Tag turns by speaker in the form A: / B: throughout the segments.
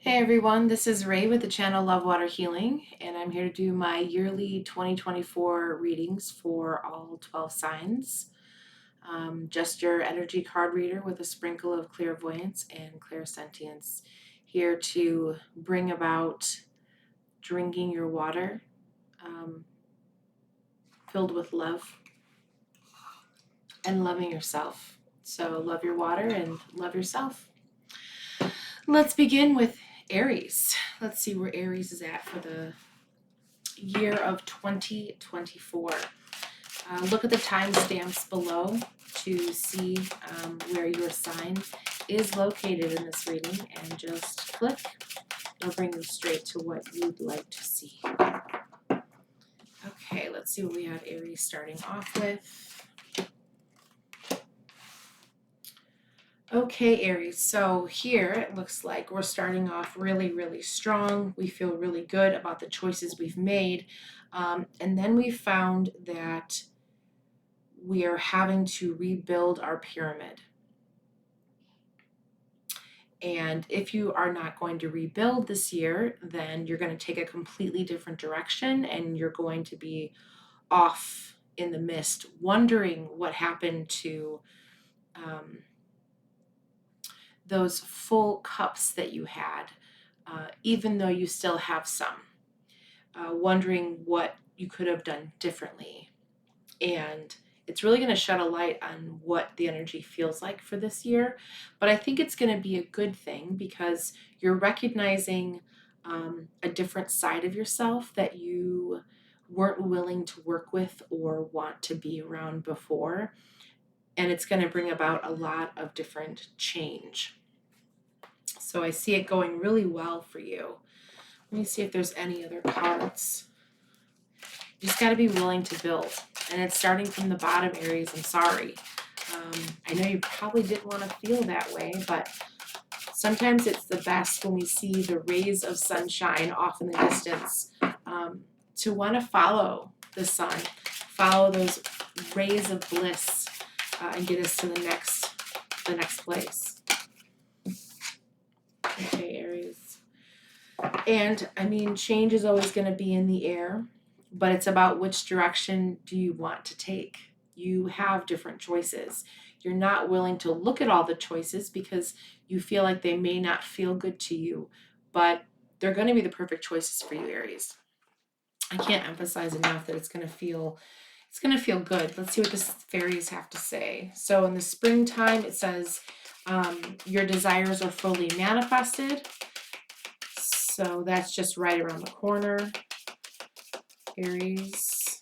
A: Hey everyone, this is Ray with the channel Lovewater Healing, and I'm here to do my yearly 2024 readings for all 12 signs. Just your energy card reader with a sprinkle of clairvoyance and clairsentience, here to bring about drinking your water filled with love and loving yourself. So love your water and love yourself. Let's begin with Aries. Let's see where Aries is at for the year of 2024. Look at the timestamps below to see where your sign is located in this reading, and just click. It'll bring you straight to what you'd like to see. Okay, let's see what we have Aries starting off with. Okay, Aries, so here it looks like we're starting off really strong. We feel really good about the choices we've made. And then we found that we are having to rebuild our pyramid. And if you are not going to rebuild this year, then you're going to take a completely different direction, and you're going to be off in the mist, wondering what happened to those full cups that you had, even though you still have some, wondering what you could have done differently. And it's really going to shed a light on what the energy feels like for this year. But I think it's going to be a good thing, because you're recognizing a different side of yourself that you weren't willing to work with or want to be around before. And it's going to bring about a lot of different change. So I see it going really well for you. Let me see if there's any other cards. You just got to be willing to build. And it's starting from the bottom, Aries. I'm sorry. I know you probably didn't want to feel that way, but sometimes it's the best when we see the rays of sunshine off in the distance, to want to follow the sun, follow those rays of bliss, and get us to the next place. Okay, Aries. And I mean, change is always going to be in the air, but it's about which direction do you want to take. You have different choices. You're not willing to look at all the choices because you feel like they may not feel good to you, but they're going to be the perfect choices for you, Aries. I can't emphasize enough that it's going to feel good. Let's see what the fairies have to say. So in the springtime, it says your desires are fully manifested. So that's just right around the corner, Aries.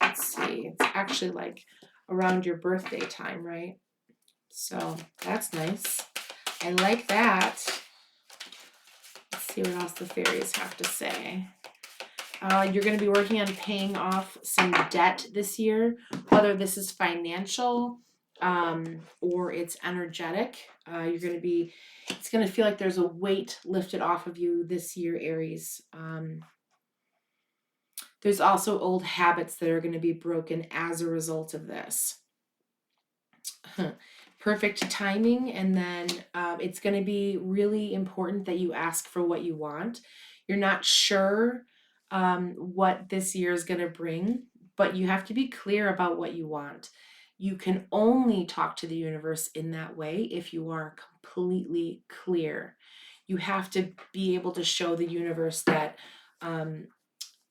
A: Let's see, it's actually like around your birthday time, right? So that's nice. I like that. Let's see what else the fairies have to say. You're going to be working on paying off some debt this year, whether this is financial or it's energetic. It's going to feel like there's a weight lifted off of you this year, Aries. There's also old habits that are going to be broken as a result of this. Perfect timing, and then it's going to be really important that you ask for what you want. You're not sure what this year is going to bring, but you have to be clear about what you want. You can only talk to the universe in that way if you are completely clear. You have to be able to show the universe that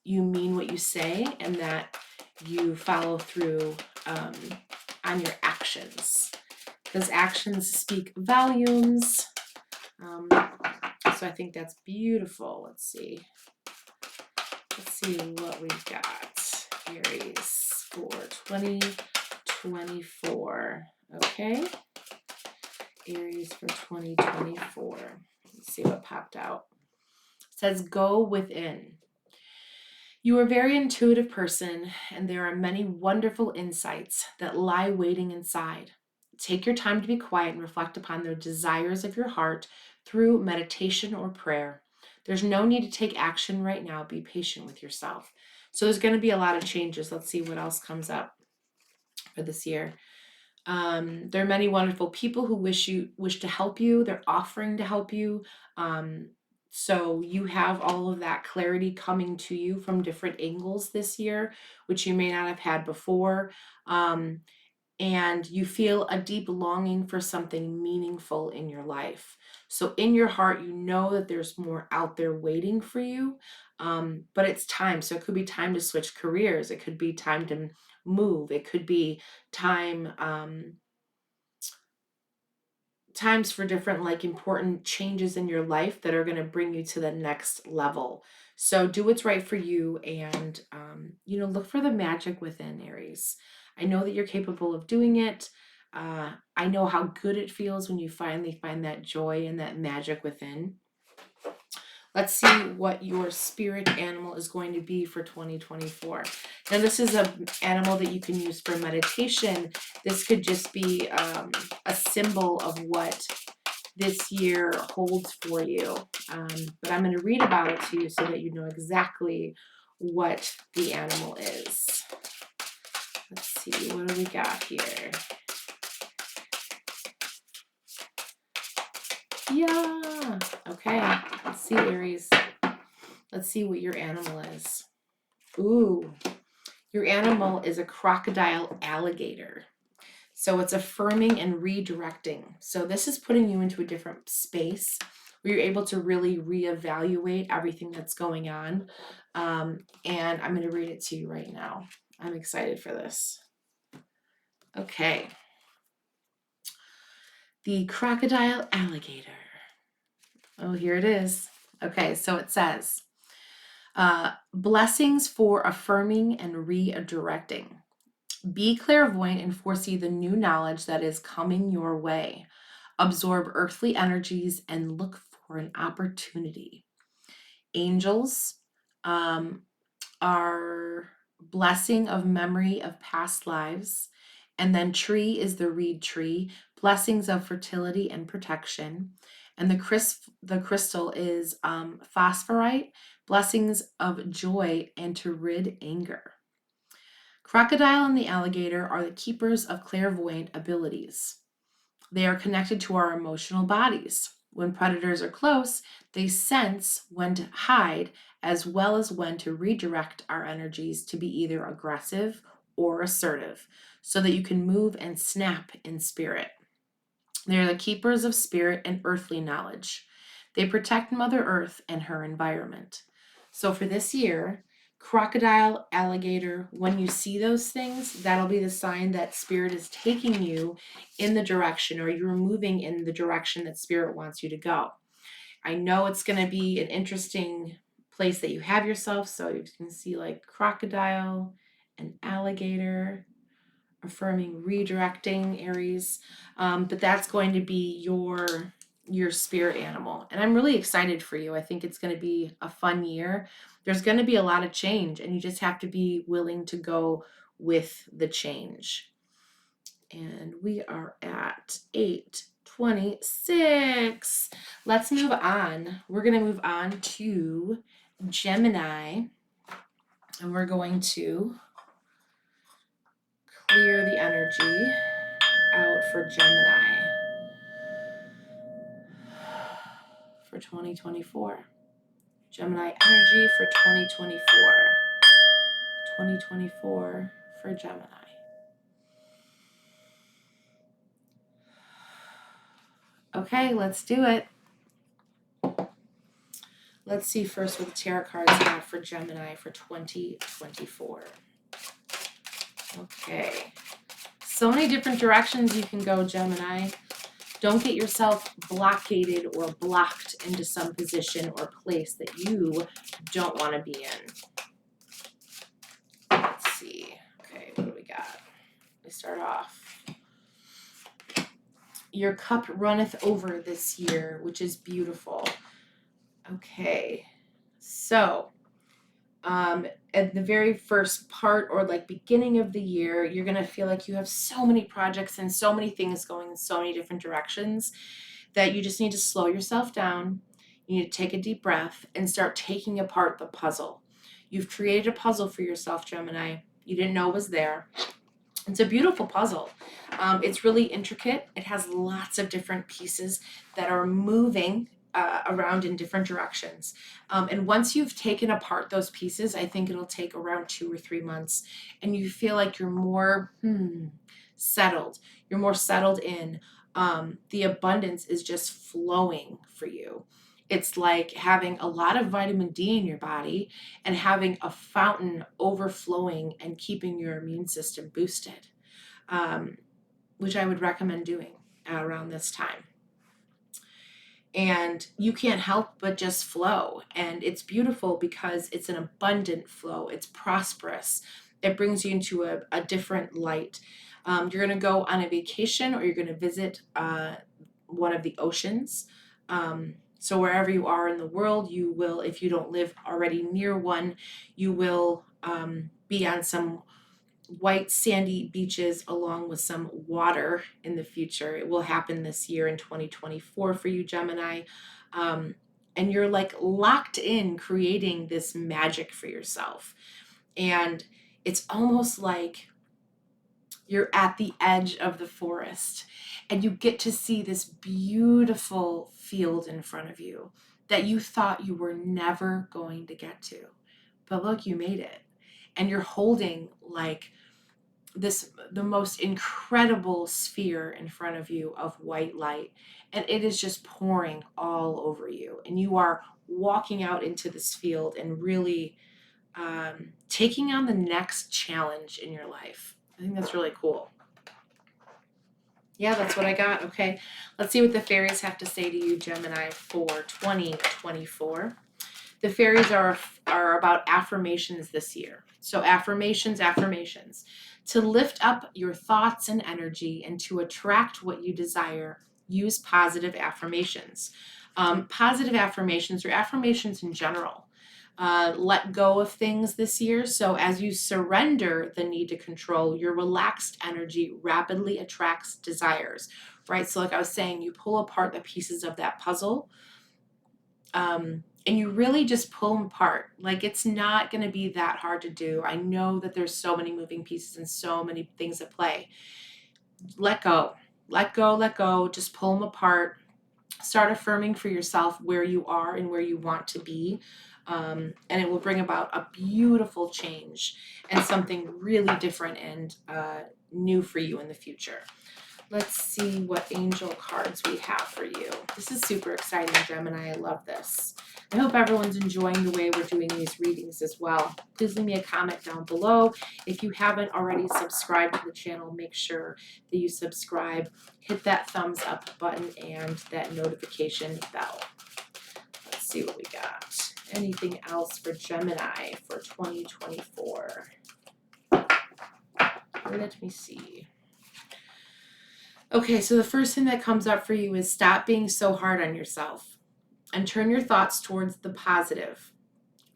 A: you mean what you say, and that you follow through on your actions, because actions speak volumes. So I think that's beautiful. Let's see what we've got, Aries, for 2024. Okay, Aries for 2024. Let's see what popped out. It says, go within. You are a very intuitive person, and there are many wonderful insights that lie waiting inside. Take your time to be quiet and reflect upon the desires of your heart through meditation or prayer. There's no need to take action right now. Be patient with yourself. So there's going to be a lot of changes. Let's see what else comes up for this year. There are many wonderful people who wish to help you. They're offering to help you. So you have all of that clarity coming to you from different angles this year, which you may not have had before. Um, and you feel a deep longing for something meaningful in your life. So in your heart, you know that there's more out there waiting for you, but it's time. So it could be time to switch careers. It could be time to move. It could be time, times for different like important changes in your life that are going to bring you to the next level. So do what's right for you, and look for the magic within, Aries. I know that you're capable of doing it. I know how good it feels when you finally find that joy and that magic within. Let's see what your spirit animal is going to be for 2024. Now, this is an animal that you can use for meditation. This could just be a symbol of what this year holds for you. But I'm going to read about it to you so that you know exactly what the animal is. Let's see, what do we got here? Yeah. Okay. Let's see, Aries. Let's see what your animal is. Ooh, your animal is a crocodile alligator. So it's affirming and redirecting. So this is putting you into a different space where you're able to really reevaluate everything that's going on. And I'm going to read it to you right now. I'm excited for this. Okay. The crocodile alligator. Oh, here it is. Okay, so it says, blessings for affirming and redirecting. Be clairvoyant and foresee the new knowledge that is coming your way. Absorb earthly energies and look for an opportunity. Angels are blessing of memory of past lives. And then tree is the reed tree, blessings of fertility and protection. And the crystal is phosphorite, blessings of joy and to rid anger. Crocodile and the alligator are the keepers of clairvoyant abilities. They are connected to our emotional bodies. When predators are close, they sense when to hide as well as when to redirect our energies to be either aggressive or assertive so that you can move and snap in spirit. They are the keepers of spirit and earthly knowledge. They protect Mother Earth and her environment. So for this year, crocodile, alligator, when you see those things, that'll be the sign that spirit is taking you in the direction, or you're moving in the direction that spirit wants you to go. I know it's going to be an interesting place that you have yourself. So you can see like crocodile and alligator, affirming, redirecting, Aries. But that's going to be your spirit animal. And I'm really excited for you. I think it's going to be a fun year. There's going to be a lot of change, and you just have to be willing to go with the change. And we are at 8:26. Let's move on. We're going to move on to Gemini, and we're going to clear the energy out for Gemini for 2024. Gemini energy for 2024. 2024 for Gemini. Okay, let's do it. Let's see first what the tarot cards have for Gemini for 2024. Okay. So many different directions you can go, Gemini. Don't get yourself blockaded or blocked into some position or place that you don't want to be in. Let's see. Okay, what do we got? We start off. Your cup runneth over this year, which is beautiful. Okay, so at the very first part or like beginning of the year, you're going to feel like you have so many projects and so many things going in so many different directions that you just need to slow yourself down. You need to take a deep breath and start taking apart the puzzle. You've created a puzzle for yourself, Gemini. You didn't know it was there. It's a beautiful puzzle. It's really intricate. It has lots of different pieces that are moving around in different directions. And once you've taken apart those pieces, I think it'll take around 2 or 3 months, and you feel like you're more settled. You're more settled in. The abundance is just flowing for you. It's like having a lot of vitamin D in your body and having a fountain overflowing and keeping your immune system boosted, which I would recommend doing around this time. And you can't help but just flow. And it's beautiful because it's an abundant flow. It's prosperous. It brings you into a different light. You're going to go on a vacation, or you're going to visit one of the oceans. So wherever you are in the world, you will, if you don't live already near one, you will be on some white sandy beaches along with some water in the future. It will happen this year in 2024 for you, Gemini. And you're like locked in creating this magic for yourself. And it's almost like you're at the edge of the forest and you get to see this beautiful field in front of you that you thought you were never going to get to. But look, you made it. And you're holding like the most incredible sphere in front of you of white light, and it is just pouring all over you, and you are walking out into this field and really taking on the next challenge in your life. I think that's really cool. Yeah, that's what I got. Okay, let's see what the fairies have to say to you, Gemini, for 2024. The fairies are about affirmations this year. So affirmations. To lift up your thoughts and energy and to attract what you desire, use positive affirmations. Positive affirmations, or affirmations in general. Let go of things this year. So as you surrender the need to control, your relaxed energy rapidly attracts desires, right? So like I was saying, you pull apart the pieces of that puzzle, and you really just pull them apart. Like, it's not going to be that hard to do. I know that there's so many moving pieces and so many things at play. Let go. Just pull them apart. Start affirming for yourself where you are and where you want to be. And it will bring about a beautiful change and something really different and new for you in the future. Let's see what angel cards we have for you. This is super exciting, Gemini. I love this. I hope everyone's enjoying the way we're doing these readings as well. Please leave me a comment down below. If you haven't already subscribed to the channel, make sure that you subscribe. Hit that thumbs up button and that notification bell. Let's see what we got. Anything else for Gemini for 2024? Let me see. Okay, so the first thing that comes up for you is stop being so hard on yourself and turn your thoughts towards the positive.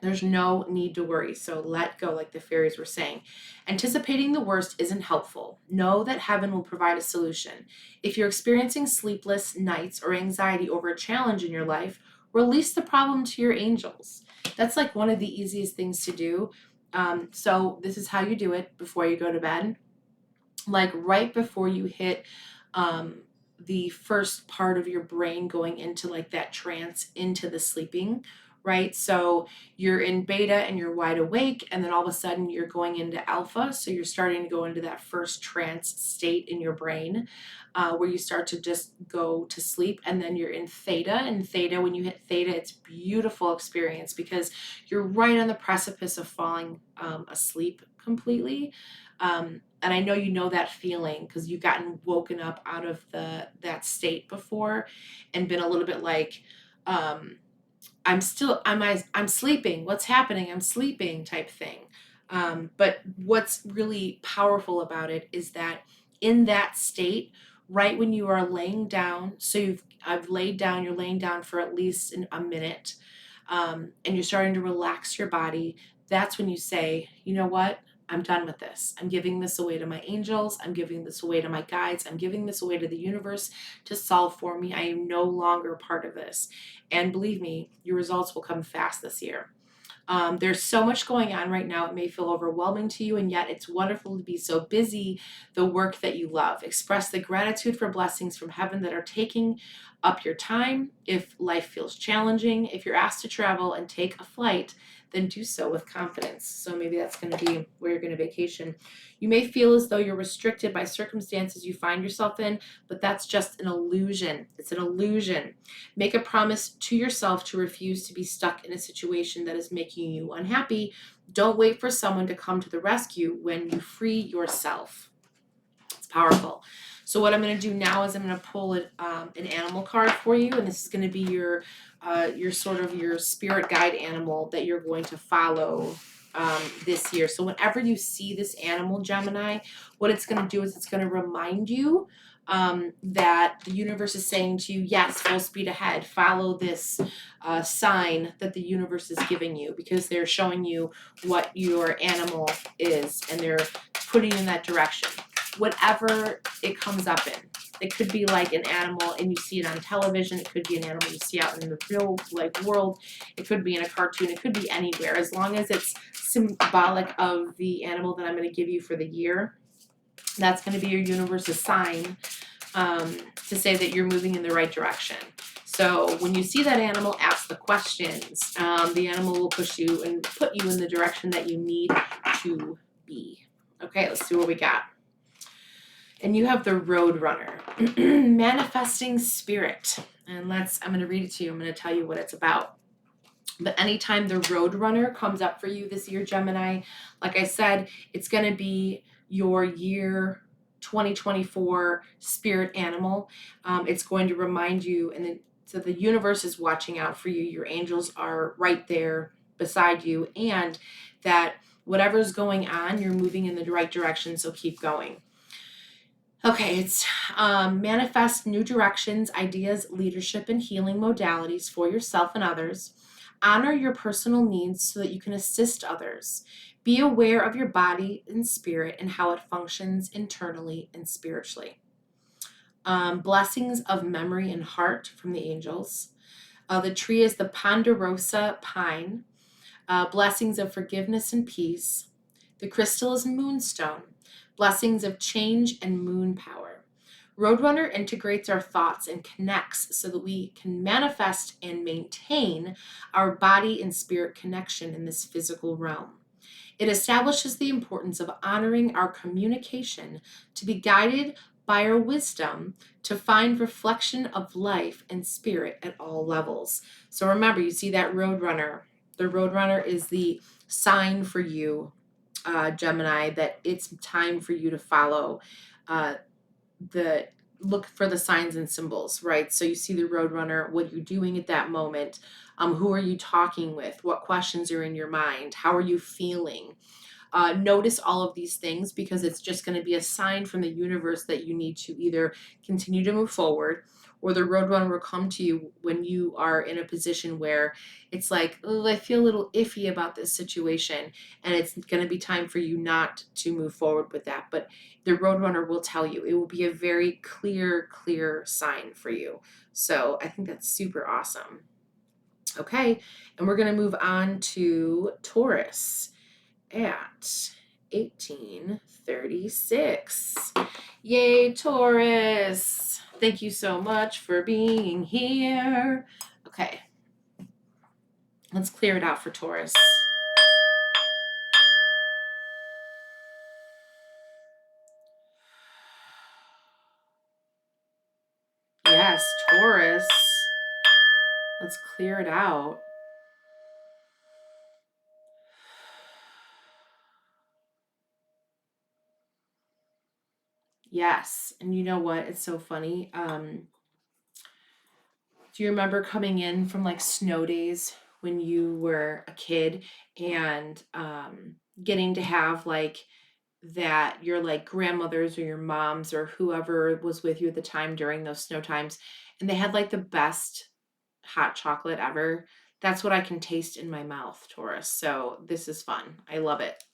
A: There's no need to worry, so let go, like the fairies were saying. Anticipating the worst isn't helpful. Know that heaven will provide a solution. If you're experiencing sleepless nights or anxiety over a challenge in your life, release the problem to your angels. That's like one of the easiest things to do. So this is how you do it before you go to bed. Like right before you hit the first part of your brain going into like that trance, into the sleeping, right? So you're in beta and you're wide awake, and then all of a sudden you're going into alpha. So you're starting to go into that first trance state in your brain where you start to just go to sleep, and then you're in theta. And theta, when you hit theta, it's a beautiful experience because you're right on the precipice of falling asleep completely. And I know you know that feeling because you've gotten woken up out of that state before and been a little bit like, I'm sleeping. What's happening? I'm sleeping type thing. But what's really powerful about it is that in that state, right when you are laying down, so I've laid down, you're laying down for at least a minute, and you're starting to relax your body. That's when you say, you know what? I'm done with this. I'm giving this away to my angels. I'm giving this away to my guides. I'm giving this away to the universe to solve for me. I am no longer part of this. And believe me, your results will come fast this year. There's so much going on right now. It may feel overwhelming to you, and yet it's wonderful to be so busy the work that you love. Express the gratitude for blessings from heaven that are taking up your time if life feels challenging. If you're asked to travel and take a flight, then do so with confidence. So maybe that's going to be where you're going to vacation. You may feel as though you're restricted by circumstances you find yourself in, but that's just an illusion. It's an illusion. Make a promise to yourself to refuse to be stuck in a situation that is making you unhappy. Don't wait for someone to come to the rescue when you free yourself. It's powerful. So what I'm going to do now is I'm going to pull an animal card for you, and this is going to be your sort of your spirit guide animal that you're going to follow this year. So whenever you see this animal, Gemini, what it's going to do is it's going to remind you that the universe is saying to you, yes, full speed ahead. Follow this sign that the universe is giving you, because they're showing you what your animal is, and they're putting you in that direction. Whatever it comes up in. It could be like an animal and you see it on television. It could be an animal you see out in the real world. It could be in a cartoon. It could be anywhere. As long as it's symbolic of the animal that I'm going to give you for the year, that's going to be your universe's sign to say that you're moving in the right direction. So when you see that animal, ask the questions. The animal will push you and put you in the direction that you need to be. Okay, let's see what we got. And you have the Roadrunner, manifesting spirit. And I'm going to read it to you. I'm going to tell you what it's about. But anytime the Roadrunner comes up for you this year, Gemini, like I said, it's going to be your year 2024 spirit animal. It's going to remind you, so the universe is watching out for you. Your angels are right there beside you, and that whatever's going on, you're moving in the right direction, so keep going. Okay, it's manifest new directions, ideas, leadership, and healing modalities for yourself and others. Honor your personal needs so that you can assist others. Be aware of your body and spirit and how it functions internally and spiritually. Blessings of memory and heart from the angels. The tree is the ponderosa pine. Blessings of forgiveness and peace. The crystal is moonstone. Blessings of change and moon power. Roadrunner integrates our thoughts and connects so that we can manifest and maintain our body and spirit connection in this physical realm. It establishes the importance of honoring our communication to be guided by our wisdom to find reflection of life and spirit at all levels. So remember, you see that Roadrunner. The Roadrunner is the sign for you, Gemini, that it's time for you to follow look for the signs and symbols, right? So you see the Roadrunner, what are you doing at that moment? Who are you talking with? What questions are in your mind? How are you feeling? Notice all of these things, because it's just going to be a sign from the universe that you need to either continue to move forward, or the Roadrunner will come to you when you are in a position where it's like, oh, I feel a little iffy about this situation, and it's going to be time for you not to move forward with that. But the Roadrunner will tell you. It will be a very clear sign for you. So I think that's super awesome. Okay, and we're going to move on to Taurus at 1836. Yay, Taurus. Thank you so much for being here. Okay, let's clear it out for Taurus. Yes, Taurus. Let's clear it out. Yes, and you know what? It's so funny. Do you remember coming in from like snow days when you were a kid, and getting to have like that your like grandmothers or your moms or whoever was with you at the time during those snow times, and they had like the best hot chocolate ever? That's what I can taste in my mouth, Taurus. So this is fun. I love it.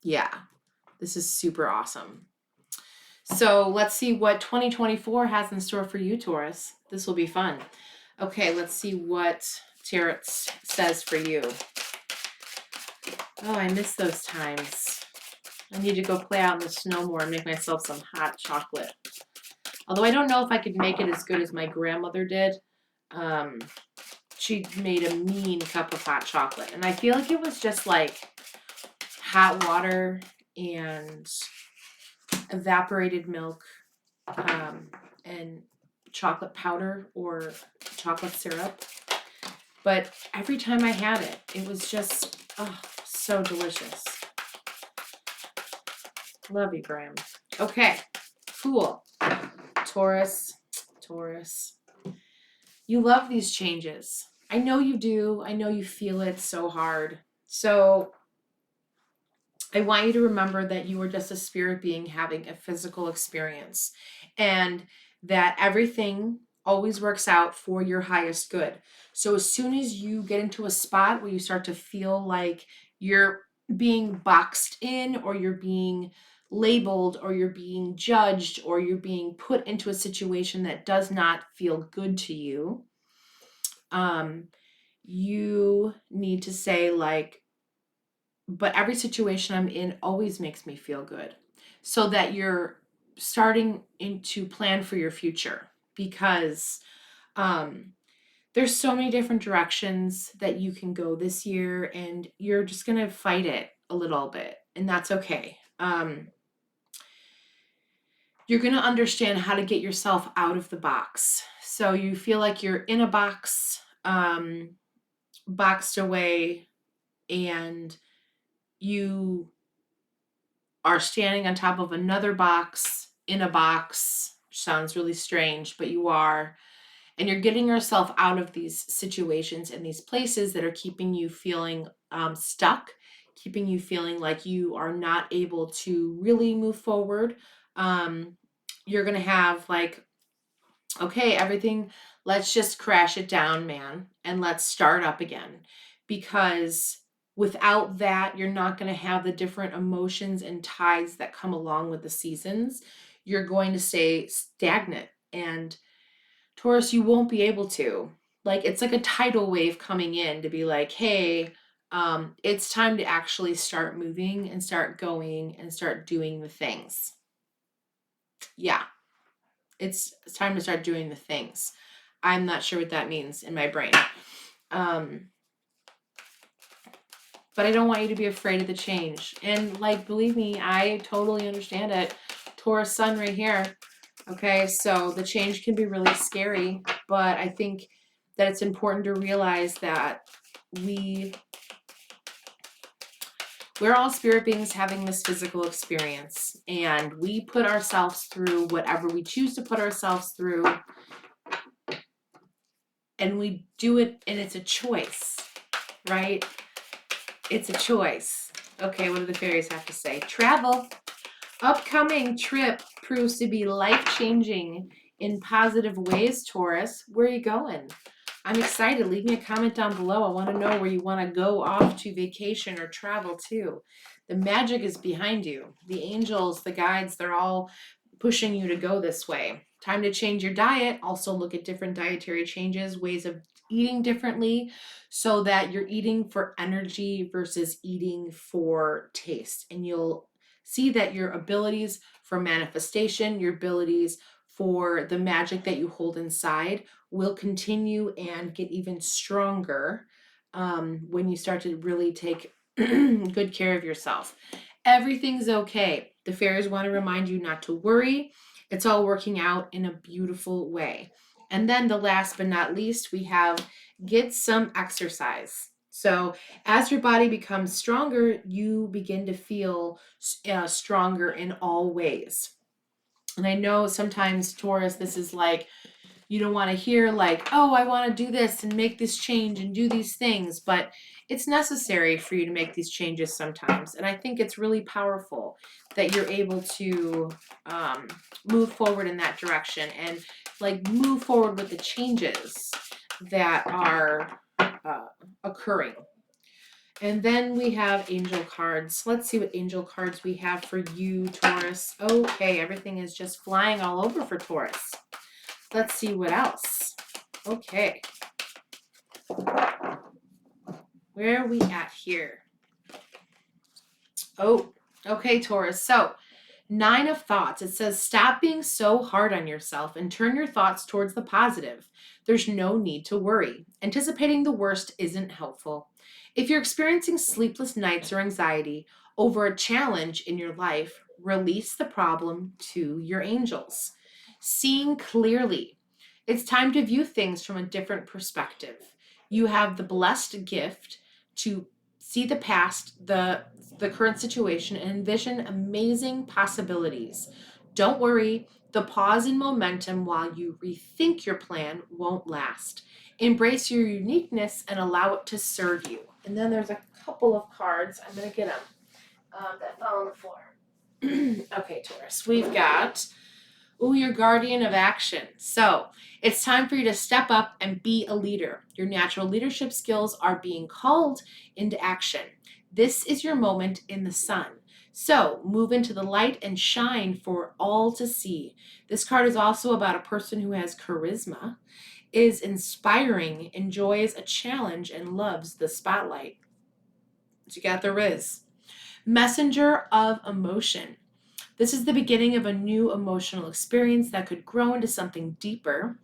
A: Yeah, this is super awesome. So let's see what 2024 has in store for you, Taurus. This will be fun. Okay, let's see what Tarot says for you. Oh, I miss those times. I need to go play out in the snow more and make myself some hot chocolate. Although I don't know if I could make it as good as my grandmother did. She made a mean cup of hot chocolate. And I feel like it was just like hot water and evaporated milk, and chocolate powder or chocolate syrup. But every time I had it, it was just, oh, so delicious. Love you, Graham. Okay, cool. Taurus. You love these changes. I know you do. I know you feel it so hard. So I want you to remember that you are just a spirit being having a physical experience, and that everything always works out for your highest good. So as soon as you get into a spot where you start to feel like you're being boxed in, or you're being labeled, or you're being judged, or you're being put into a situation that does not feel good to you, you need to say, like, but every situation I'm in always makes me feel good. So that you're starting to plan for your future, because um, there's so many different directions that you can go this year, and you're just going to fight it a little bit, and that's okay. You're going to understand how to get yourself out of the box. So you feel like you're in a box, boxed away, and you are standing on top of another box in a box, which sounds really strange, but you are. And you're getting yourself out of these situations and these places that are keeping you feeling stuck, keeping you feeling like you are not able to really move forward. You're going to have, like, okay, everything, let's just crash it down, man, and let's start up again. Because without that, you're not going to have the different emotions and tides that come along with the seasons. You're going to stay stagnant. And Taurus, you won't be able to. Like, it's like a tidal wave coming in to be like, hey, it's time to actually start moving and start going and start doing the things. Yeah. It's time to start doing the things. I'm not sure what that means in my brain. But I don't want you to be afraid of the change. And, like, believe me, I totally understand it. Taurus sun right here. Okay, so the change can be really scary, but I think that it's important to realize that we're all spirit beings having this physical experience, and we put ourselves through whatever we choose to put ourselves through, and we do it, and it's a choice, right? It's a choice. Okay, what do the fairies have to say? Travel. Upcoming trip proves to be life-changing in positive ways, Taurus. Where are you going? I'm excited. Leave me a comment down below. I want to know where you want to go off to vacation or travel to. The magic is behind you. The angels, the guides, they're all pushing you to go this way. Time to change your diet. Also look at different dietary changes, ways of eating differently, so that you're eating for energy versus eating for taste. And you'll see that your abilities for manifestation, your abilities for the magic that you hold inside will continue and get even stronger when you start to really take good care of yourself. Everything's okay. The fairies want to remind you not to worry. It's all working out in a beautiful way. And then the last but not least, we have get some exercise. So as your body becomes stronger, you begin to feel stronger in all ways. And I know sometimes, Taurus, this is like, you don't want to hear like, oh, I want to do this and make this change and do these things, but it's necessary for you to make these changes sometimes. And I think it's really powerful that you're able to move forward in that direction, and like move forward with the changes that are occurring. And then we have angel cards. Let's see what angel cards we have for you, Taurus. Okay, everything is just flying all over for Taurus. Let's see what else. Okay. Where are we at here? Oh, okay, Taurus. So Nine of thoughts. It says, stop being so hard on yourself and turn your thoughts towards the positive. There's no need to worry. Anticipating the worst isn't helpful. If you're experiencing sleepless nights or anxiety over a challenge in your life, release the problem to your angels. Seeing clearly. It's time to view things from a different perspective. You have the blessed gift to see the past, the current situation, and envision amazing possibilities. Don't worry, the pause in momentum while you rethink your plan won't last. Embrace your uniqueness and allow it to serve you. And then there's a couple of cards. I'm going to get them that fell on the floor. Okay, Taurus. We've got, your guardian of action. So it's time for you to step up and be a leader. Your natural leadership skills are being called into action. This is your moment in the sun. So move into the light and shine for all to see. This card is also about a person who has charisma, is inspiring, enjoys a challenge, and loves the spotlight. So you got the Riz. Messenger of emotion. This is the beginning of a new emotional experience that could grow into something deeper.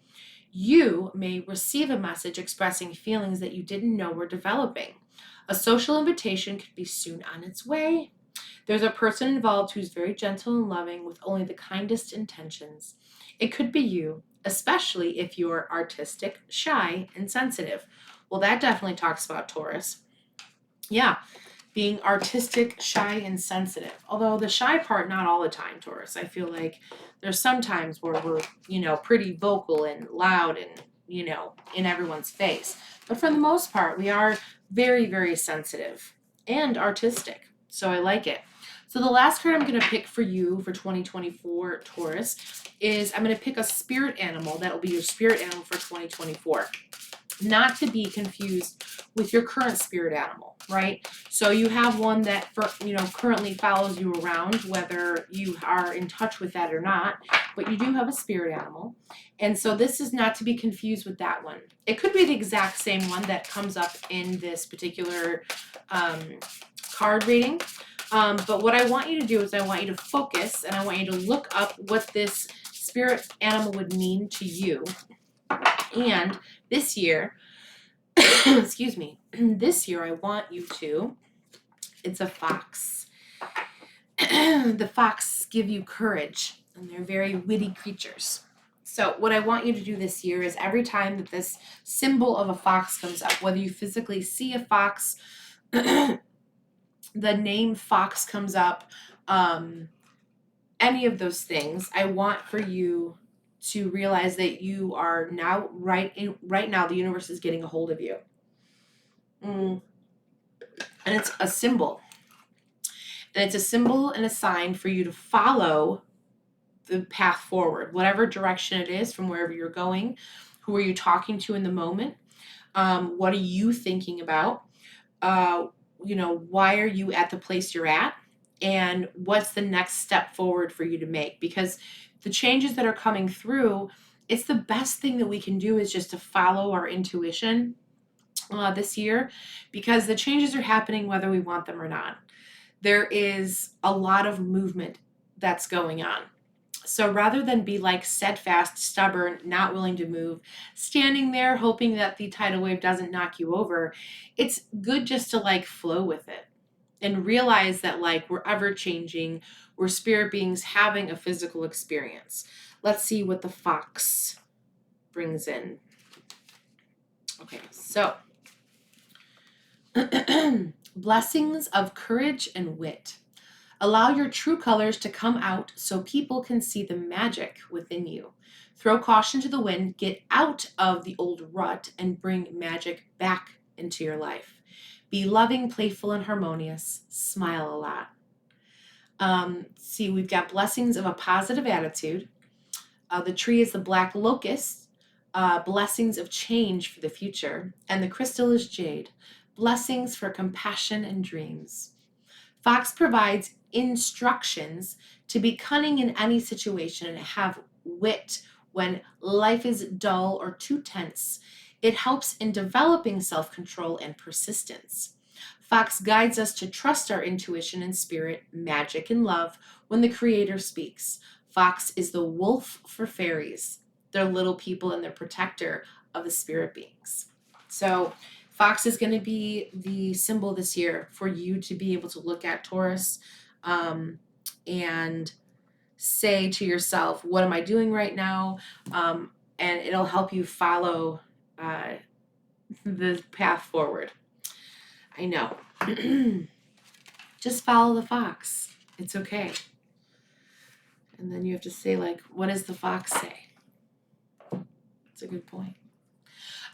A: You may receive a message expressing feelings that you didn't know were developing. A social invitation could be soon on its way. There's a person involved who's very gentle and loving with only the kindest intentions. It could be you, especially if you're artistic, shy, and sensitive. Well, that definitely talks about Taurus. Yeah, being artistic, shy, and sensitive. Although the shy part, not all the time, Taurus. I feel like there's some times where we're, pretty vocal and loud and, in everyone's face. But for the most part, we are very, very sensitive and artistic. So I like it. So the last card I'm going to pick for you for 2024, Taurus, is I'm going to pick a spirit animal that will be your spirit animal for 2024. Not to be confused with your current spirit animal, right? So you have one that currently follows you around, whether you are in touch with that or not, but you do have a spirit animal. And so this is not to be confused with that one. It could be the exact same one that comes up in this particular card reading. But what I want you to do is I want you to focus and I want you to look up what this spirit animal would mean to you. And this year, excuse me, this year I want you to, it's a fox. The fox give you courage, and they're very witty creatures. So what I want you to do this year is every time that this symbol of a fox comes up, whether you physically see a fox, the name fox comes up, any of those things, I want for you to realize that you are now right now the universe is getting a hold of you. And it's a symbol. And it's a symbol and a sign for you to follow the path forward, whatever direction it is from wherever you're going. Who are you talking to in the moment? What are you thinking about? Why are you at the place you're at? And what's the next step forward for you to make? Because the changes that are coming through, it's the best thing that we can do is just to follow our intuition this year, because the changes are happening whether we want them or not. There is a lot of movement that's going on. So rather than be like steadfast, stubborn, not willing to move, standing there hoping that the tidal wave doesn't knock you over, it's good just to flow with it and realize that we're ever changing, we're spirit beings having a physical experience. Let's see what the fox brings in. Okay, so blessings of courage and wit. Allow your true colors to come out so people can see the magic within you. Throw caution to the wind, get out of the old rut, and bring magic back into your life. Be loving, playful, and harmonious. Smile a lot. See, we've got blessings of a positive attitude. The tree is the black locust. Blessings of change for the future. And the crystal is jade. Blessings for compassion and dreams. Fox provides instructions to be cunning in any situation and have wit when life is dull or too tense. It helps in developing self-control and persistence. Fox guides us to trust our intuition and spirit, magic and love when the Creator speaks. Fox is the wolf for fairies. They're little people and they're protector of the spirit beings. So Fox is going to be the symbol this year for you to be able to look at, Taurus, and say to yourself, what am I doing right now? And it'll help you follow the path forward. I know. Just follow the fox. It's okay. And then you have to say, like, what does the fox say? That's a good point.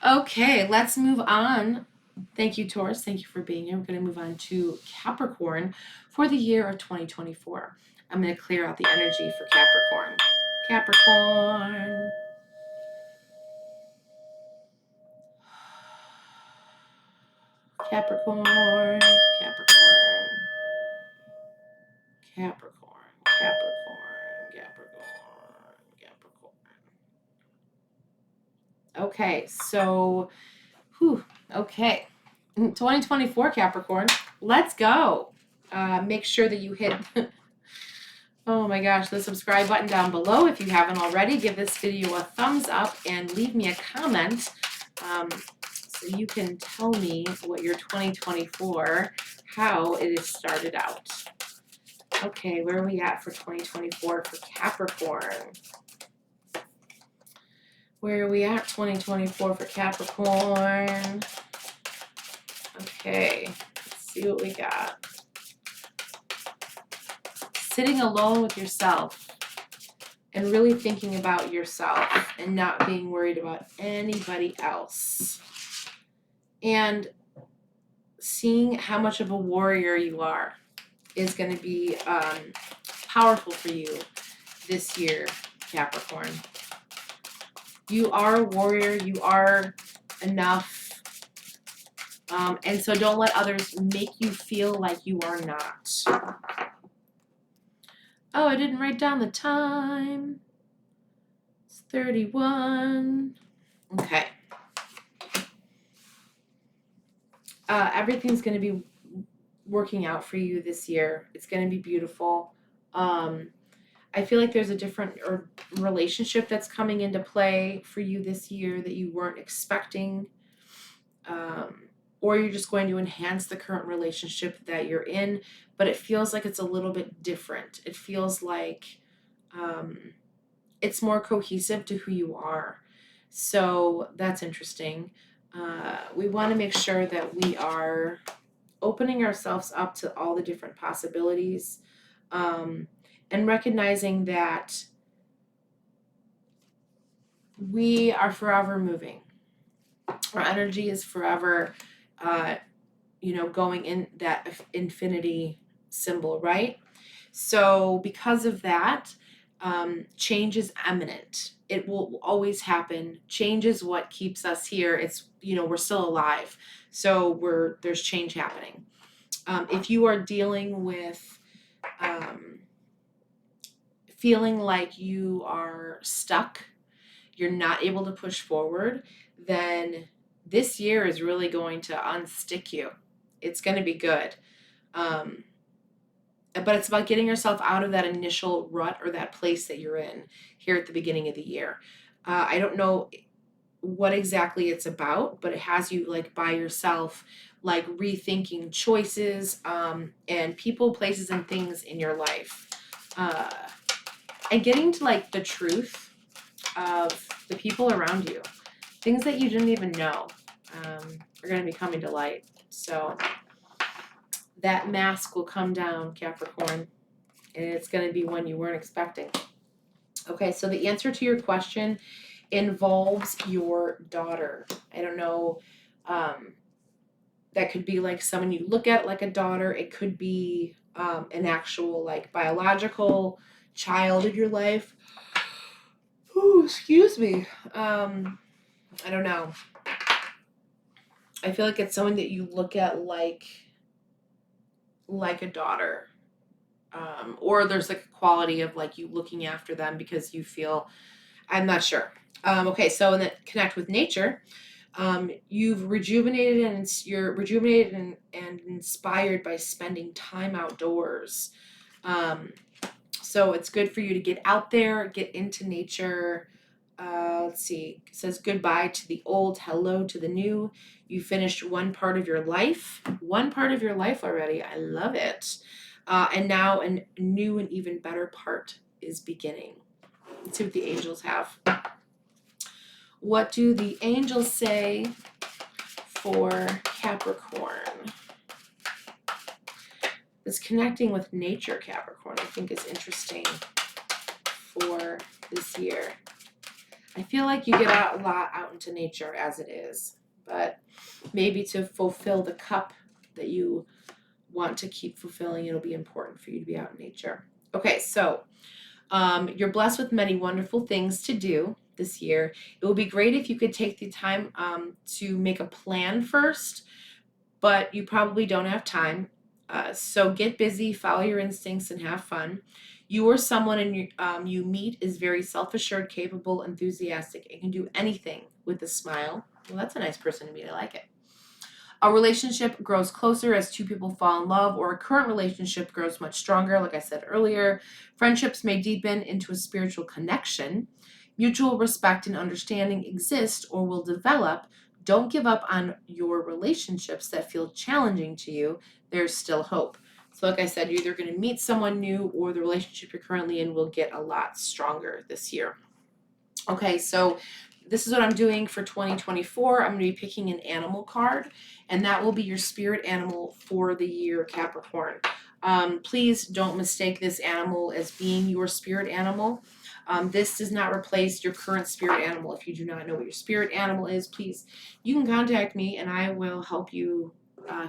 A: Okay, let's move on. Thank you, Taurus. Thank you for being here. We're going to move on to Capricorn for the year of 2024. I'm going to clear out the energy for Capricorn. Capricorn. Capricorn. Capricorn. Capricorn. Capricorn. Capricorn. Capricorn. Okay, so, okay. 2024 Capricorn, let's go. Make sure that you hit, oh my gosh, the subscribe button down below if you haven't already. Give this video a thumbs up and leave me a comment so you can tell me what your 2024, how it has started out. Okay, where are we at for 2024 for Capricorn? Where are we at 2024 for Capricorn? Okay, let's see what we got. Sitting alone with yourself and really thinking about yourself and not being worried about anybody else. And seeing how much of a warrior you are is going to be powerful for you this year, Capricorn. You are a warrior. You are enough. And so don't let others make you feel like you are not. Oh, I didn't write down the time. It's 31. Okay. Everything's going to be working out for you this year. It's going to be beautiful. I feel like there's a different relationship that's coming into play for you this year that you weren't expecting. Or you're just going to enhance the current relationship that you're in, but it feels like it's a little bit different. It feels like it's more cohesive to who you are. So that's interesting. We want to make sure that we are opening ourselves up to all the different possibilities, and recognizing that we are forever moving. Our energy is forever going in that infinity symbol, right? So because of that, change is imminent. It will always happen. Change is what keeps us here. It's, we're still alive. So there's change happening. If you are dealing with feeling like you are stuck, you're not able to push forward, then this year is really going to unstick you. It's going to be good. But it's about getting yourself out of that initial rut or that place that you're in here at the beginning of the year. I don't know what exactly it's about, but it has you like by yourself, like rethinking choices and people, places, and things in your life. And getting to like the truth of the people around you. Things that you didn't even know are going to be coming to light. So that mask will come down, Capricorn, and it's going to be one you weren't expecting. Okay, so the answer to your question involves your daughter. I don't know. That could be like someone you look at like a daughter. It could be an actual like biological child in your life. Oh, excuse me. I don't know. I feel like it's someone that you look at like a daughter. Or there's like a quality of like you looking after them because you feel, I'm not sure. Okay, so in that connect with nature, you've rejuvenated and you're rejuvenated and inspired by spending time outdoors. So it's good for you to get out there, get into nature. Let's see. It says goodbye to the old, hello to the new. You finished one part of your life. One part of your life already. I love it. And now a new and even better part is beginning. Let's see what the angels have. What do the angels say for Capricorn? This connecting with nature, Capricorn, I think is interesting for this year. I feel like you get a lot out into nature as it is, but maybe to fulfill the cup that you want to keep fulfilling, it'll be important for you to be out in nature. Okay, so you're blessed with many wonderful things to do this year. It would be great if you could take the time to make a plan first, but you probably don't have time. So get busy, follow your instincts, and have fun. You or someone you meet is very self-assured, capable, enthusiastic, and can do anything with a smile. Well, that's a nice person to meet. I like it. A relationship grows closer as two people fall in love, or a current relationship grows much stronger, like I said earlier. Friendships may deepen into a spiritual connection. Mutual respect and understanding exist or will develop. Don't give up on your relationships that feel challenging to you. There's still hope. So, like I said, you're either going to meet someone new or the relationship you're currently in will get a lot stronger this year. Okay, so this is what I'm doing for 2024. I'm going to be picking an animal card, and that will be your spirit animal for the year, Capricorn. Please don't mistake this animal as being your spirit animal. This does not replace your current spirit animal. If you do not know what your spirit animal is, please, you can contact me and I will help you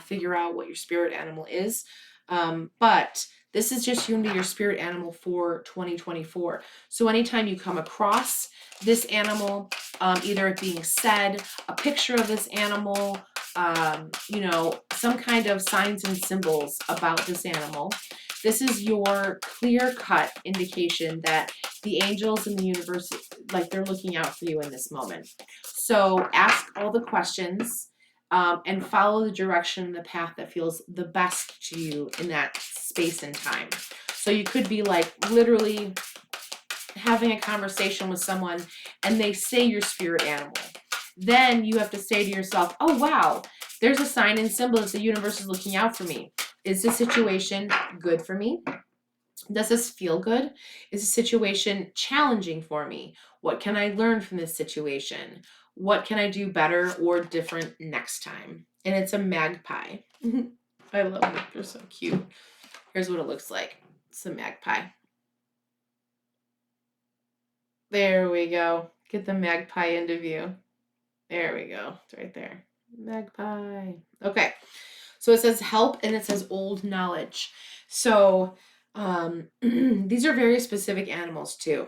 A: figure out what your spirit animal is. But this is just going to be your spirit animal for 2024. So anytime you come across this animal, either it being said, a picture of this animal, some kind of signs and symbols about this animal, this is your clear-cut indication that the angels in the universe, like they're looking out for you in this moment. So ask all the questions and follow the direction and the path that feels the best to you in that space and time. So you could be like literally having a conversation with someone and they say your spirit animal. Then you have to say to yourself, oh wow, there's a sign and symbol that the universe is looking out for me. Is this situation good for me? Does this feel good? Is the situation challenging for me? What can I learn from this situation? What can I do better or different next time? And it's a magpie. I love them. They're so cute. Here's what it looks like. It's a magpie. There we go. Get the magpie into view. There we go. It's right there. Magpie. Okay. So it says help and it says old knowledge. So these are very specific animals too.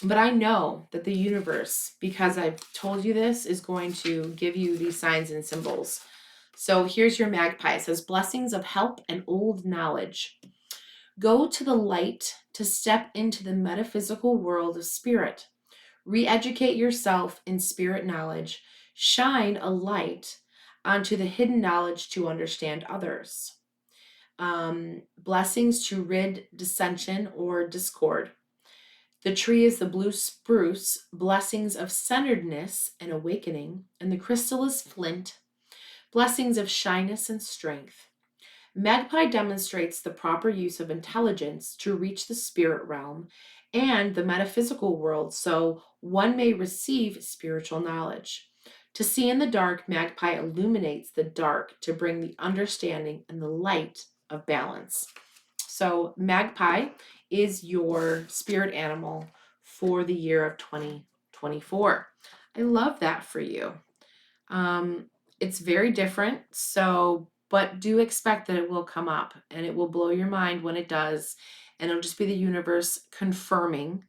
A: But I know that the universe, because I've told you this, is going to give you these signs and symbols. So here's your magpie. It says blessings of help and old knowledge. Go to the light to step into the metaphysical world of spirit. Re-educate yourself in spirit knowledge. Shine a light onto the hidden knowledge to understand others. Blessings to rid dissension or discord. The tree is the blue spruce, blessings of centeredness and awakening, and the crystal is flint, blessings of shyness and strength. Magpie demonstrates the proper use of intelligence to reach the spirit realm and the metaphysical world so one may receive spiritual knowledge. To see in the dark, magpie illuminates the dark to bring the understanding and the light of balance. So magpie is your spirit animal for the year of 2024. I love that for you. It's very different, but do expect that it will come up and it will blow your mind when it does. And it'll just be the universe confirming,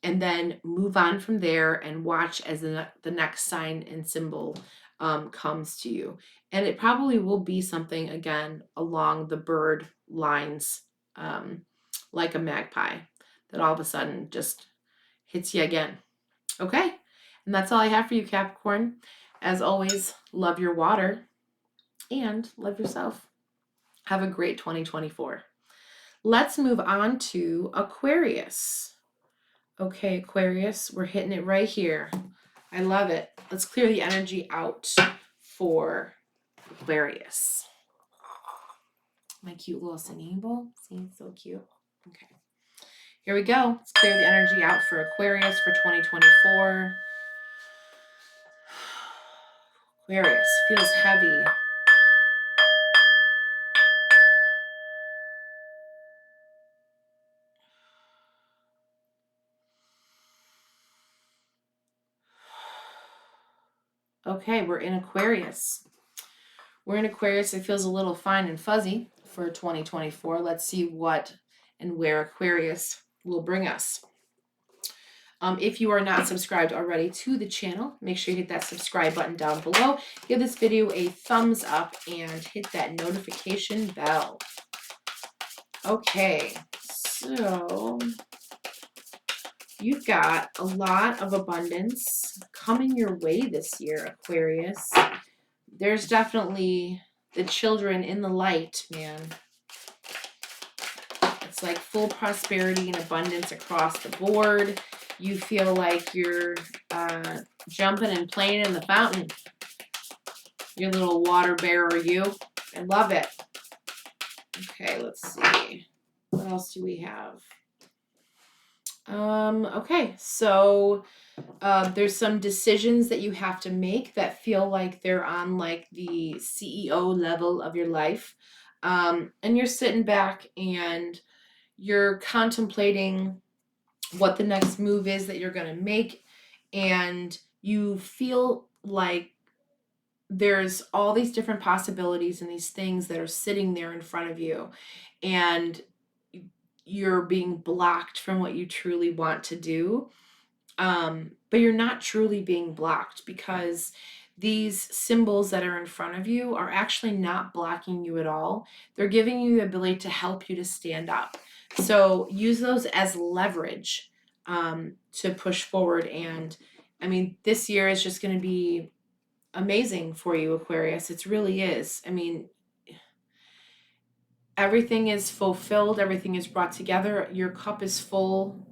A: and then move on from there and watch as the next sign and symbol comes to you. And it probably will be something, again, along the bird lines, like a magpie, that all of a sudden just hits you again. Okay? And that's all I have for you, Capricorn. As always, love your water and love yourself. Have a great 2024. Let's move on to Aquarius. Okay, Aquarius, we're hitting it right here. I love it. Let's clear the energy out for Aquarius. My cute little singing bowl. See, so cute. Okay. Here we go. Let's clear the energy out for Aquarius for 2024. Aquarius feels heavy. Okay, we're in Aquarius. We're in Aquarius. It feels a little fine and fuzzy for 2024. Let's see what and where Aquarius will bring us. If you are not subscribed already to the channel, make sure you hit that subscribe button down below. Give this video a thumbs up and hit that notification bell. Okay, so you've got a lot of abundance coming your way this year, Aquarius. There's definitely the children in the light, man. It's like full prosperity and abundance across the board. You feel like you're jumping and playing in the fountain. Your little water bearer, you. I love it. Okay, let's see. What else do we have? Okay, so there's some decisions that you have to make that feel like they're on like the CEO level of your life. And you're sitting back and you're contemplating what the next move is that you're going to make. And you feel like there's all these different possibilities and these things that are sitting there in front of you. And you're being blocked from what you truly want to do. But you're not truly being blocked because these symbols that are in front of you are actually not blocking you at all. They're giving you the ability to help you to stand up. So use those as leverage to push forward. And I mean, this year is just going to be amazing for you, Aquarius. It really is. I mean, everything is fulfilled. Everything is brought together. Your cup is full.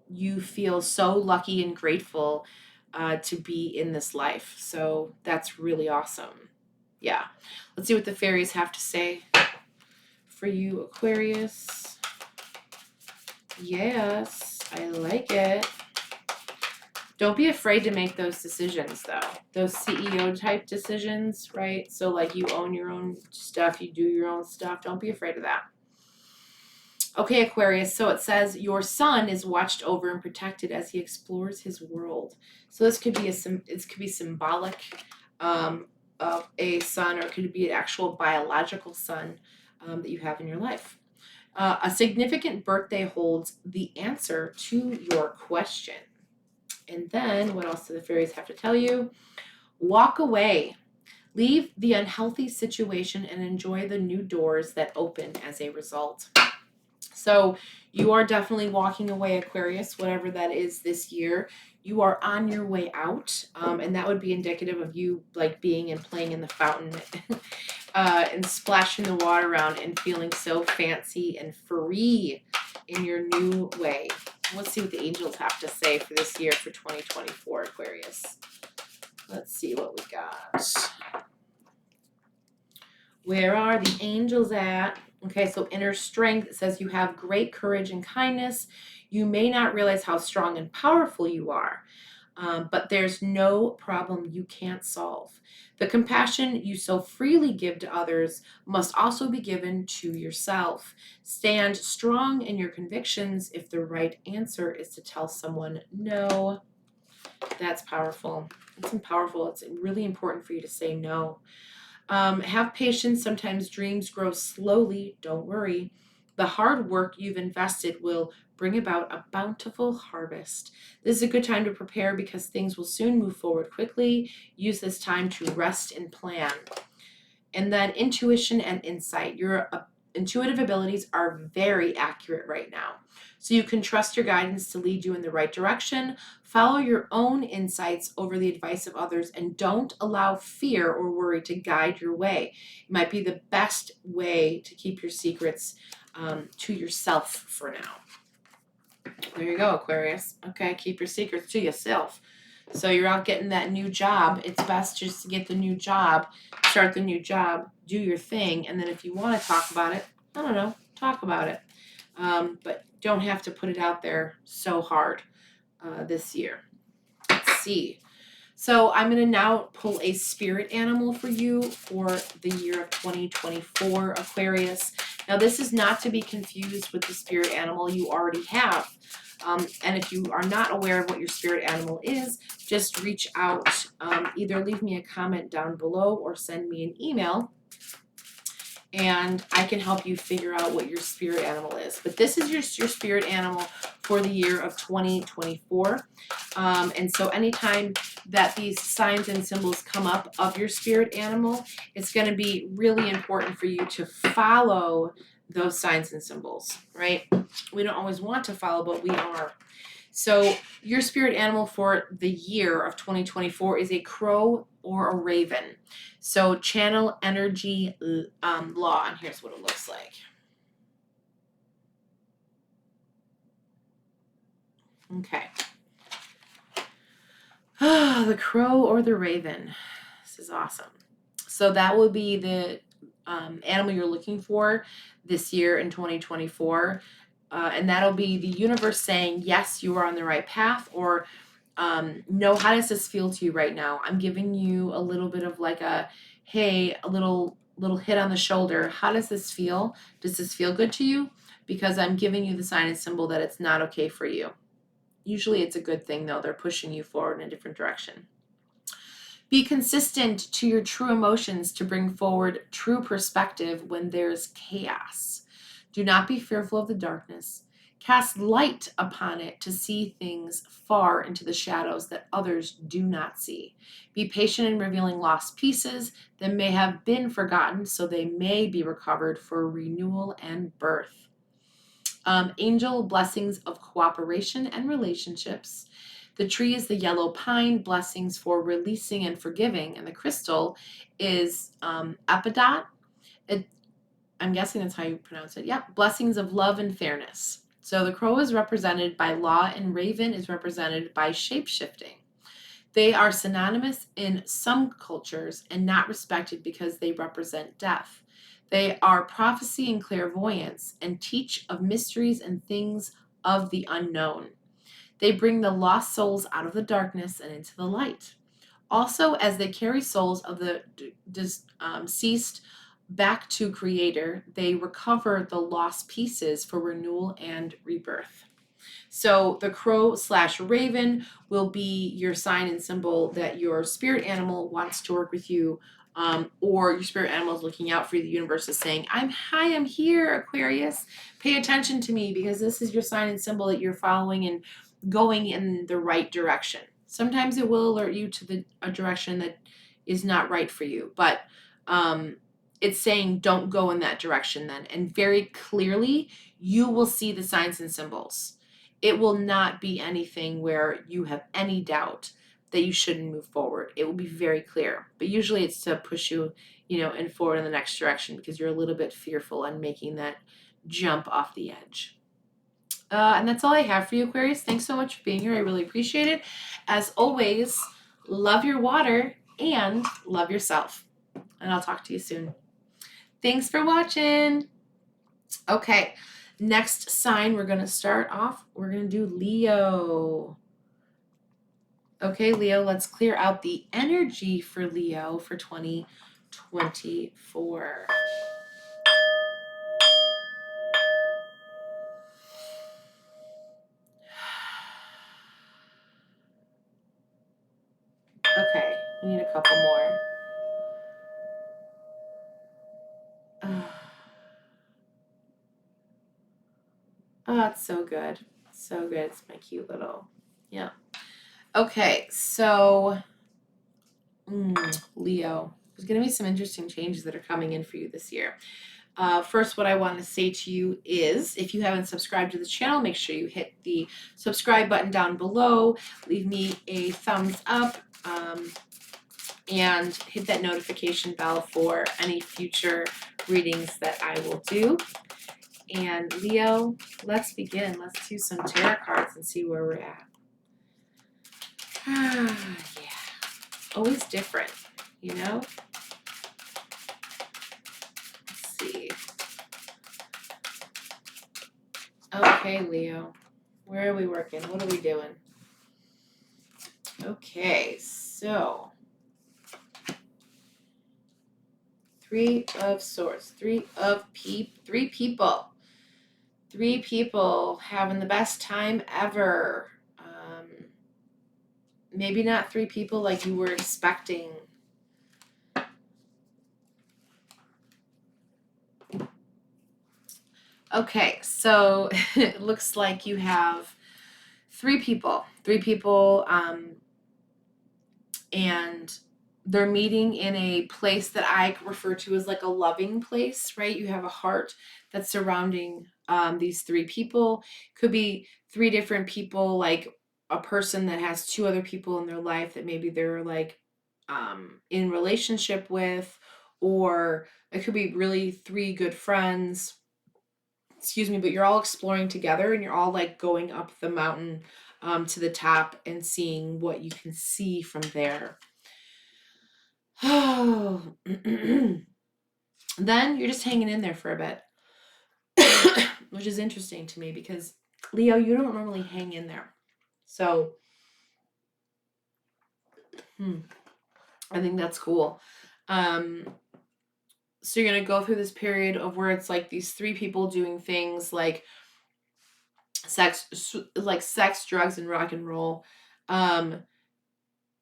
A: You feel so lucky and grateful to be in this life. So that's really awesome. Yeah. Let's see what the fairies have to say for you, Aquarius. Yes, I like it. Don't be afraid to make those decisions, though. Those CEO type decisions, right? So like you own your own stuff, you do your own stuff. Don't be afraid of that. Okay, Aquarius, so it says your son is watched over and protected as he explores his world. So this could be symbolic of a son, or it could be an actual biological son that you have in your life. A significant birthday holds the answer to your question. And then, what else do the fairies have to tell you? Walk away. Leave the unhealthy situation and enjoy the new doors that open as a result. So you are definitely walking away, Aquarius, whatever that is this year. You are on your way out, and that would be indicative of you like being and playing in the fountain and splashing the water around and feeling so fancy and free in your new way. Let's see what the angels have to say for this year for 2024, Aquarius. Let's see what we got. Where are the angels at? Okay, so inner strength, it says you have great courage and kindness. You may not realize how strong and powerful you are, but there's no problem you can't solve. The compassion you so freely give to others must also be given to yourself. Stand strong in your convictions if the right answer is to tell someone no. That's powerful. It's powerful. It's really important for you to say no. Have patience. Sometimes dreams grow slowly. Don't worry. The hard work you've invested will bring about a bountiful harvest. This is a good time to prepare because things will soon move forward quickly. Use this time to rest and plan. And then intuition and insight. Your intuitive abilities are very accurate right now. So you can trust your guidance to lead you in the right direction. Follow your own insights over the advice of others and don't allow fear or worry to guide your way. It might be the best way to keep your secrets to yourself for now. There you go, Aquarius. Okay, keep your secrets to yourself. So you're out getting that new job. It's best just to get the new job, start the new job, do your thing, and then if you want to talk about it, I don't know, talk about it. But don't have to put it out there so hard this year. Let's see. So I'm going to now pull a spirit animal for you for the year of 2024, Aquarius. Now, this is not to be confused with the spirit animal you already have. And if you are not aware of what your spirit animal is, just reach out. Either leave me a comment down below or send me an email, and I can help you figure out what your spirit animal is. But this is your spirit animal for the year of 2024. And so anytime that these signs and symbols come up of your spirit animal, it's going to be really important for you to follow those signs and symbols, right? We don't always want to follow, but we are. So your spirit animal for the year of 2024 is a crow or a raven. So channel energy law, and here's what it looks like. Okay. The crow or the raven. This is awesome. So that will be the animal you're looking for this year in 2024. And that'll be the universe saying, yes, you are on the right path, or no, how does this feel to you right now? I'm giving you a little bit of like a, hey, a little hit on the shoulder. How does this feel? Does this feel good to you? Because I'm giving you the sign and symbol that it's not okay for you. Usually it's a good thing, though. They're pushing you forward in a different direction. Be consistent to your true emotions to bring forward true perspective when there's chaos. Do not be fearful of the darkness. Cast light upon it to see things far into the shadows that others do not see. Be patient in revealing lost pieces that may have been forgotten so they may be recovered for renewal and birth. Angel blessings of cooperation and relationships. The tree is the yellow pine, blessings for releasing and forgiving, and the crystal is epidot. I'm guessing that's how you pronounce it. Yeah, blessings of love and fairness. So the crow is represented by law, and raven is represented by shape-shifting. They are synonymous in some cultures and not respected because they represent death. They are prophecy and clairvoyance and teach of mysteries and things of the unknown. They bring the lost souls out of the darkness and into the light. Also, as they carry souls of the deceased back to Creator, they recover the lost pieces for renewal and rebirth. So the crow / raven will be your sign and symbol that your spirit animal wants to work with you, or your spirit animal is looking out for you. The universe is saying, I'm here, Aquarius. Pay attention to me because this is your sign and symbol that you're following and going in the right direction. Sometimes it will alert you to a direction that is not right for you, but it's saying don't go in that direction then. And very clearly, you will see the signs and symbols. It will not be anything where you have any doubt that you shouldn't move forward. It will be very clear. But usually it's to push you, and forward in the next direction because you're a little bit fearful on making that jump off the edge. And that's all I have for you, Aquarius. Thanks so much for being here. I really appreciate it. As always, love your water and love yourself. And I'll talk to you soon. Thanks for watching. Okay, next sign we're going to start off. We're going to do Leo. Okay, Leo, let's clear out the energy for Leo for 2024. Okay, we need a couple more. Oh, it's so good. So good. It's my cute little, yeah. Okay, so Leo, there's going to be some interesting changes that are coming in for you this year. First, what I want to say to you is, if you haven't subscribed to the channel, make sure you hit the subscribe button down below, leave me a thumbs up, and hit that notification bell for any future readings that I will do. And Leo, let's begin. Let's do some tarot cards and see where we're at. Yeah. Always different, you know? Let's see. Okay, Leo. Where are we working? What are we doing? Okay, so 3 of Swords, 3 people. 3 people having the best time ever. Maybe not 3 people like you were expecting. Okay, so it looks like you have 3 people. 3 people, and they're meeting in a place that I refer to as like a loving place, right? You have a heart that's surrounding these 3 people. Could be 3 different people, like a person that has 2 other people in their life that maybe they're like in relationship with, or it could be really 3 good friends. Excuse me, but you're all exploring together and you're all like going up the mountain to the top and seeing what you can see from there. Oh, then you're just hanging in there for a bit, which is interesting to me because Leo, you don't normally hang in there. So, I think that's cool. So you're going to go through this period of where it's like these 3 people doing things like sex, drugs, and rock and roll. And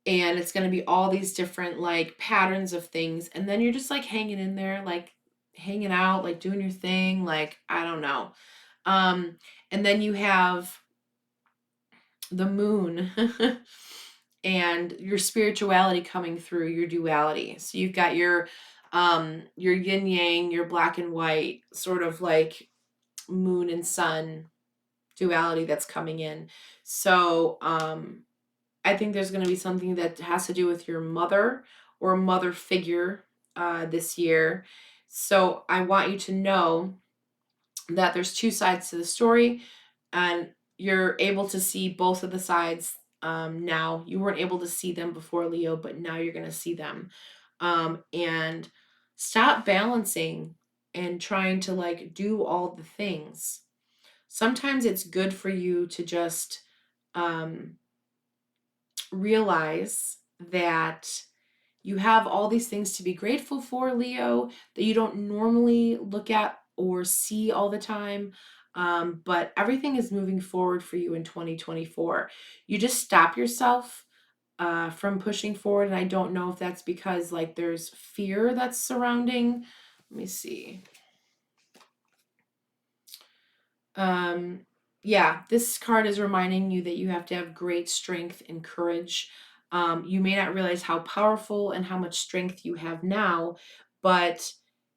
A: it's going to be all these different like patterns of things, and then you're just like hanging in there, like hanging out, like doing your thing, like I don't know. And then you have the moon and your spirituality coming through your duality. So you've got your yin yang, your black and white, sort of like moon and sun duality that's coming in. So I think there's going to be something that has to do with your mother or a mother figure this year. So I want you to know that there's 2 sides to the story, and you're able to see both of the sides now. You weren't able to see them before, Leo, but now you're going to see them. And stop balancing and trying to like do all the things. Sometimes it's good for you to just realize that you have all these things to be grateful for, Leo, that you don't normally look at or see all the time. But everything is moving forward for you in 2024. You just stop yourself from pushing forward. And I don't know if that's because like there's fear that's surrounding. Let me see. Yeah, this card is reminding you that you have to have great strength and courage. You may not realize how powerful and how much strength you have now, but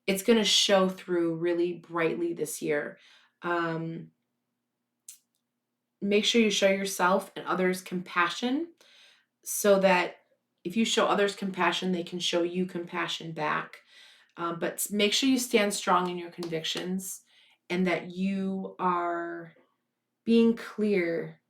A: it's going to show through really brightly this year. Make sure you show yourself and others compassion, so that if you show others compassion, they can show you compassion back. But make sure you stand strong in your convictions and that you are being clear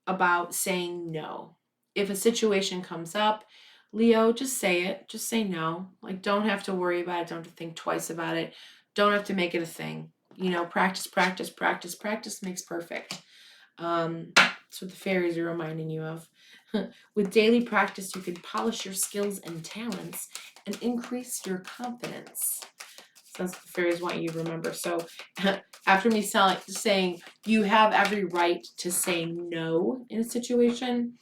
A: about saying no. If a situation comes up, Leo, just say it. Just say no. Like, don't have to worry about it. Don't have to think twice about it. Don't have to make it a thing. You know, practice, practice, practice. Practice makes perfect. That's what the fairies are reminding you of. With daily practice, you can polish your skills and talents and increase your confidence. So that's what the fairies want you to remember. So after me saying you have every right to say no in a situation,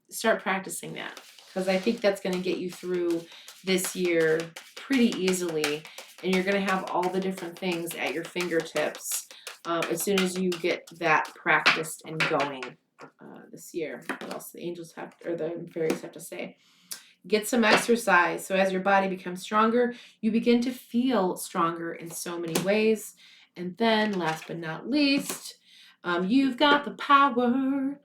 A: start practicing that, because I think that's going to get you through this year pretty easily, and you're going to have all the different things at your fingertips as soon as you get that practiced and going this year. What else the angels have, or the fairies have to say? Get some exercise. So as your body becomes stronger, you begin to feel stronger in so many ways. And then last but not least, you've got the power.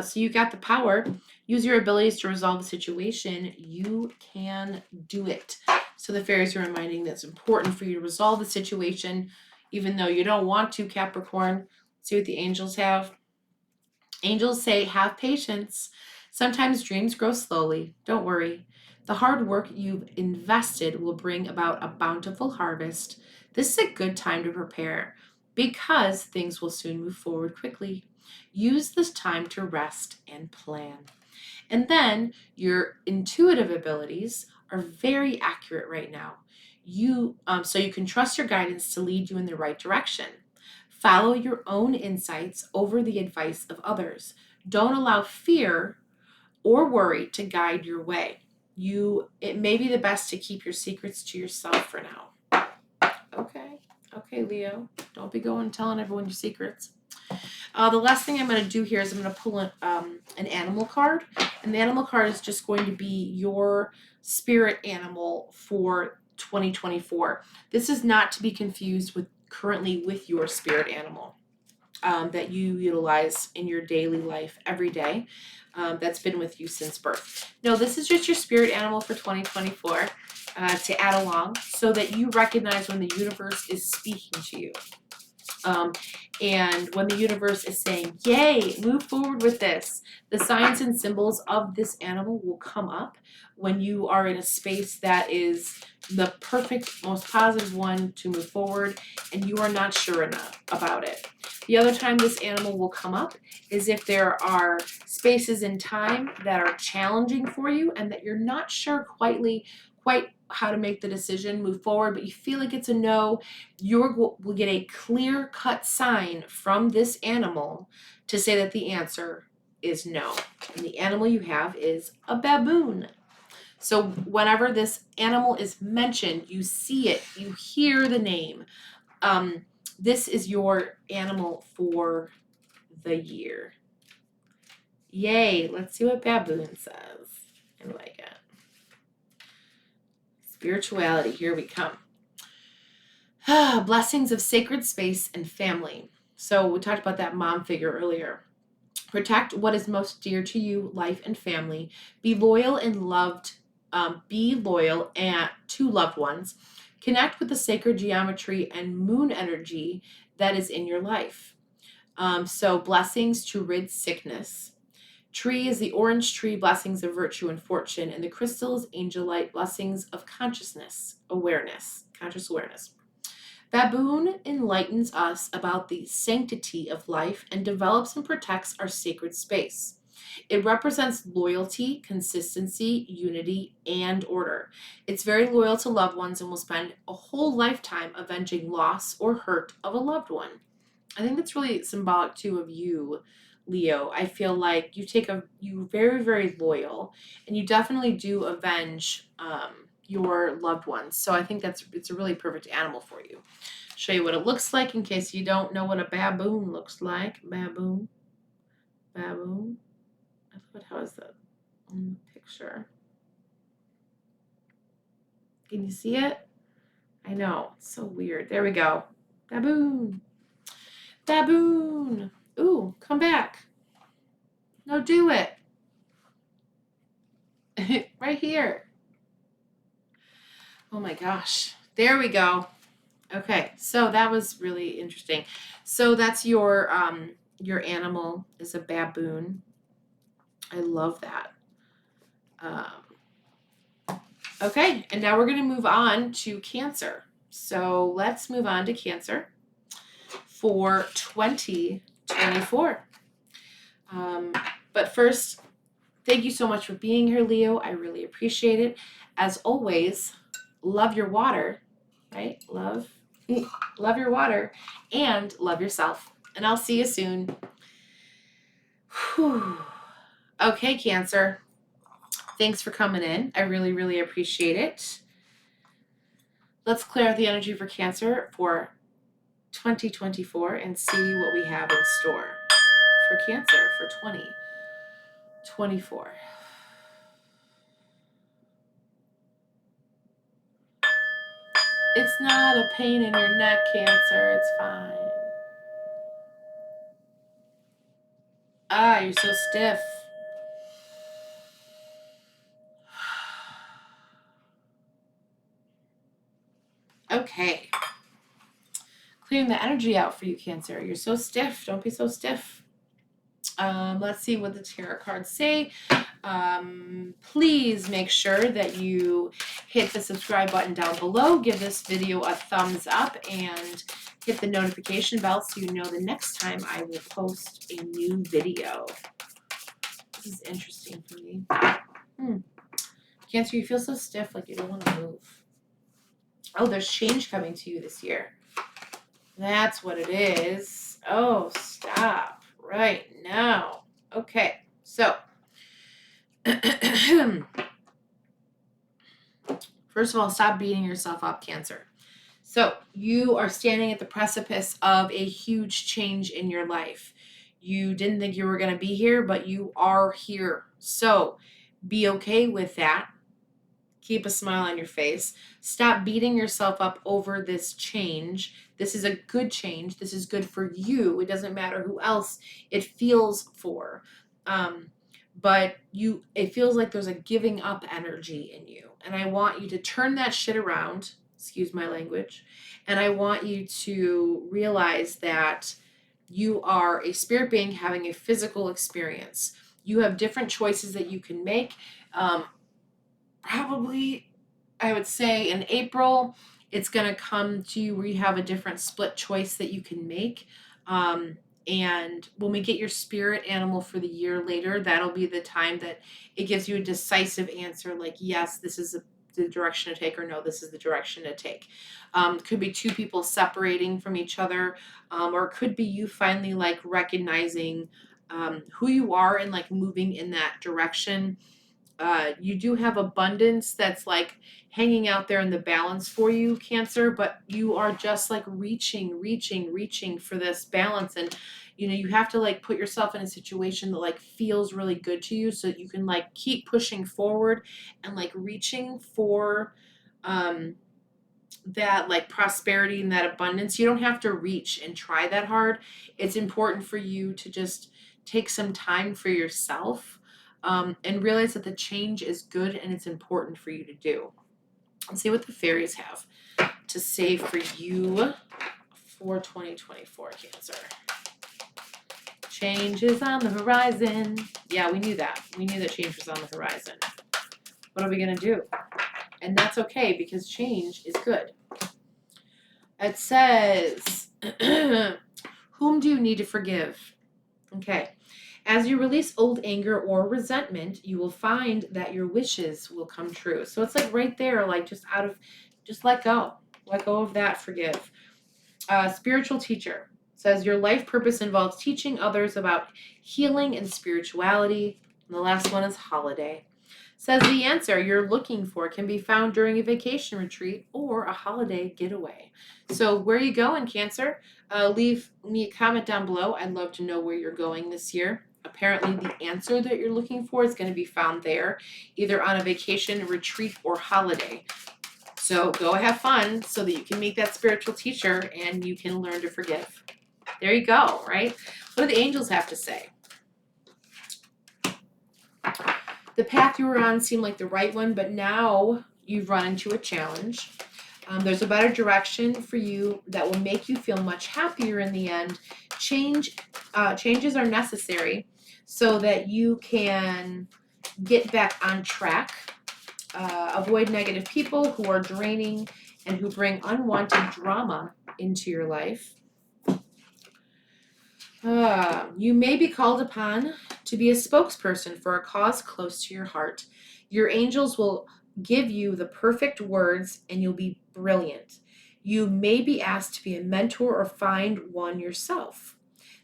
A: So you got the power. Use your abilities to resolve a situation. You can do it. So the fairies are reminding that it's important for you to resolve the situation. even though you don't want to, Capricorn. See what the angels have. Angels say, have patience. Sometimes dreams grow slowly. Don't worry. The hard work you've invested will bring about a bountiful harvest. This is a good time to prepare because things will soon move forward quickly. Use this time to rest and plan. And then your intuitive abilities are very accurate right now. So you can trust your guidance to lead you in the right direction. Follow your own insights over the advice of others. Don't allow fear or worry to guide your way. It may be the best to keep your secrets to yourself for now. Okay, Leo. Don't be going and telling everyone your secrets. The last thing I'm going to do here is I'm going to pull an animal card. And the animal card is just going to be your spirit animal for 2024. This is not to be confused with currently with your spirit animal that you utilize in your daily life every day. That's been with you since birth. No, this is just your spirit animal for 2024 to add along so that you recognize when the universe is speaking to you. And when the universe is saying, yay, move forward with this, the signs and symbols of this animal will come up when you are in a space that is the perfect, most positive one to move forward, and you are not sure enough about it. The other time this animal will come up is if there are spaces in time that are challenging for you and that you're not sure quite how to make the decision, move forward, but you feel like it's a no. You will get a clear-cut sign from this animal to say that the answer is no. And the animal you have is a baboon. So whenever this animal is mentioned, you see it, you hear the name. This is your animal for the year. Yay, let's see what baboon says. I like it. Spirituality, here we come. Blessings of sacred space and family. So we talked about that mom figure earlier. Protect what is most dear to you, life and family. Be loyal and loved. Be loyal to loved ones. Connect with the sacred geometry and moon energy that is in your life. So blessings to rid sickness. Tree is the orange tree, blessings of virtue and fortune, and the crystal is angel light, blessings of conscious awareness. Baboon enlightens us about the sanctity of life and develops and protects our sacred space. It represents loyalty, consistency, unity, and order. It's very loyal to loved ones and will spend a whole lifetime avenging loss or hurt of a loved one. I think that's really symbolic too of you, Leo. I feel like you very, very loyal, and you definitely do avenge your loved ones. So I think it's a really perfect animal for you. Show you what it looks like in case you don't know what a baboon looks like. Baboon. How is that in the picture? Can you see it? I know, it's so weird. There we go. Baboon. Ooh, come back. No, do it. Right here. Oh my gosh. There we go. Okay, so that was really interesting. So that's your animal is a baboon. I love that. Okay, and now we're going to move on to Cancer. So let's move on to Cancer for 2024. But first, thank you so much for being here, Leo. I really appreciate it. As always, love your water, right? Love your water and love yourself. And I'll see you soon. Whew. Okay, Cancer. Thanks for coming in. I really, really appreciate it. Let's clear out the energy for Cancer for 2024 and see what we have in store for Cancer for 2024. It's not a pain in your neck, Cancer. It's fine. You're so stiff. Okay. clearing the energy out for you, Cancer. You're so stiff. Don't be so stiff. Let's see what the tarot cards say. Please make sure that you hit the subscribe button down below. Give this video a thumbs up and hit the notification bell so you know the next time I will post a new video. This is interesting for me. Cancer, you feel so stiff, like you don't want to move. Oh, there's change coming to you this year. That's what it is. Oh, stop right now. Okay, so first of all, stop beating yourself up, Cancer. So you are standing at the precipice of a huge change in your life. You didn't think you were going to be here, but you are here. So be okay with that. Keep a smile on your face. Stop beating yourself up over this change. This is a good change. This is good for you. It doesn't matter who else it feels for. But it feels like there's a giving up energy in you. And I want you to turn that shit around. Excuse my language. And I want you to realize that you are a spirit being having a physical experience. You have different choices that you can make. Probably, I would say in April, it's going to come to you where you have a different split choice that you can make. And when we get your spirit animal for the year later, that'll be the time that it gives you a decisive answer like, yes, this is the direction to take, or no, this is the direction to take. Could be two people separating from each other, or it could be you finally like recognizing who you are and like moving in that direction. You do have abundance that's like hanging out there in the balance for you, Cancer, but you are just like reaching for this balance. And you have to like put yourself in a situation that like feels really good to you so that you can like keep pushing forward and like reaching for that like prosperity and that abundance. You don't have to reach and try that hard. It's important for you to just take some time for yourself. And realize that the change is good and it's important for you to do. Let's see what the fairies have to say for you for 2024, Cancer. Change is on the horizon. Yeah, we knew that. We knew that change was on the horizon. What are we going to do? And that's okay because change is good. It says, whom do you need to forgive? Okay. As you release old anger or resentment, you will find that your wishes will come true. So it's like right there, like just let go. Let go of that, forgive. Spiritual teacher says your life purpose involves teaching others about healing and spirituality. And the last one is holiday. Says the answer you're looking for can be found during a vacation retreat or a holiday getaway. So where are you going, Cancer? Leave me a comment down below. I'd love to know where you're going this year. Apparently the answer that you're looking for is going to be found there, either on a vacation, retreat, or holiday. So go have fun so that you can meet that spiritual teacher and you can learn to forgive. There you go, right? What do the angels have to say? The path you were on seemed like the right one, but now you've run into a challenge. There's a better direction for you that will make you feel much happier in the end. Changes are necessary so that you can get back on track. Avoid negative people who are draining and who bring unwanted drama into your life. You may be called upon to be a spokesperson for a cause close to your heart. Your angels will give you the perfect words and you'll be brilliant. You may be asked to be a mentor or find one yourself.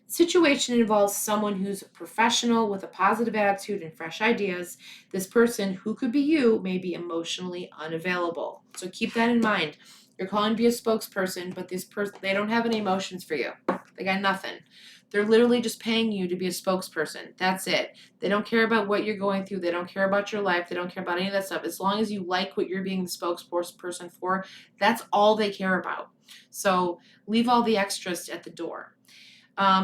A: The situation involves someone who's professional with a positive attitude and fresh ideas. This person, who could be you, may be emotionally unavailable. So keep that in mind. You're calling to be a spokesperson, but this person, they don't have any emotions for you. They got nothing. They're literally just paying you to be a spokesperson. That's it. They don't care about what you're going through. They don't care about your life. They don't care about any of that stuff. As long as you like what you're being the spokesperson for, that's all they care about. So leave all the extras at the door.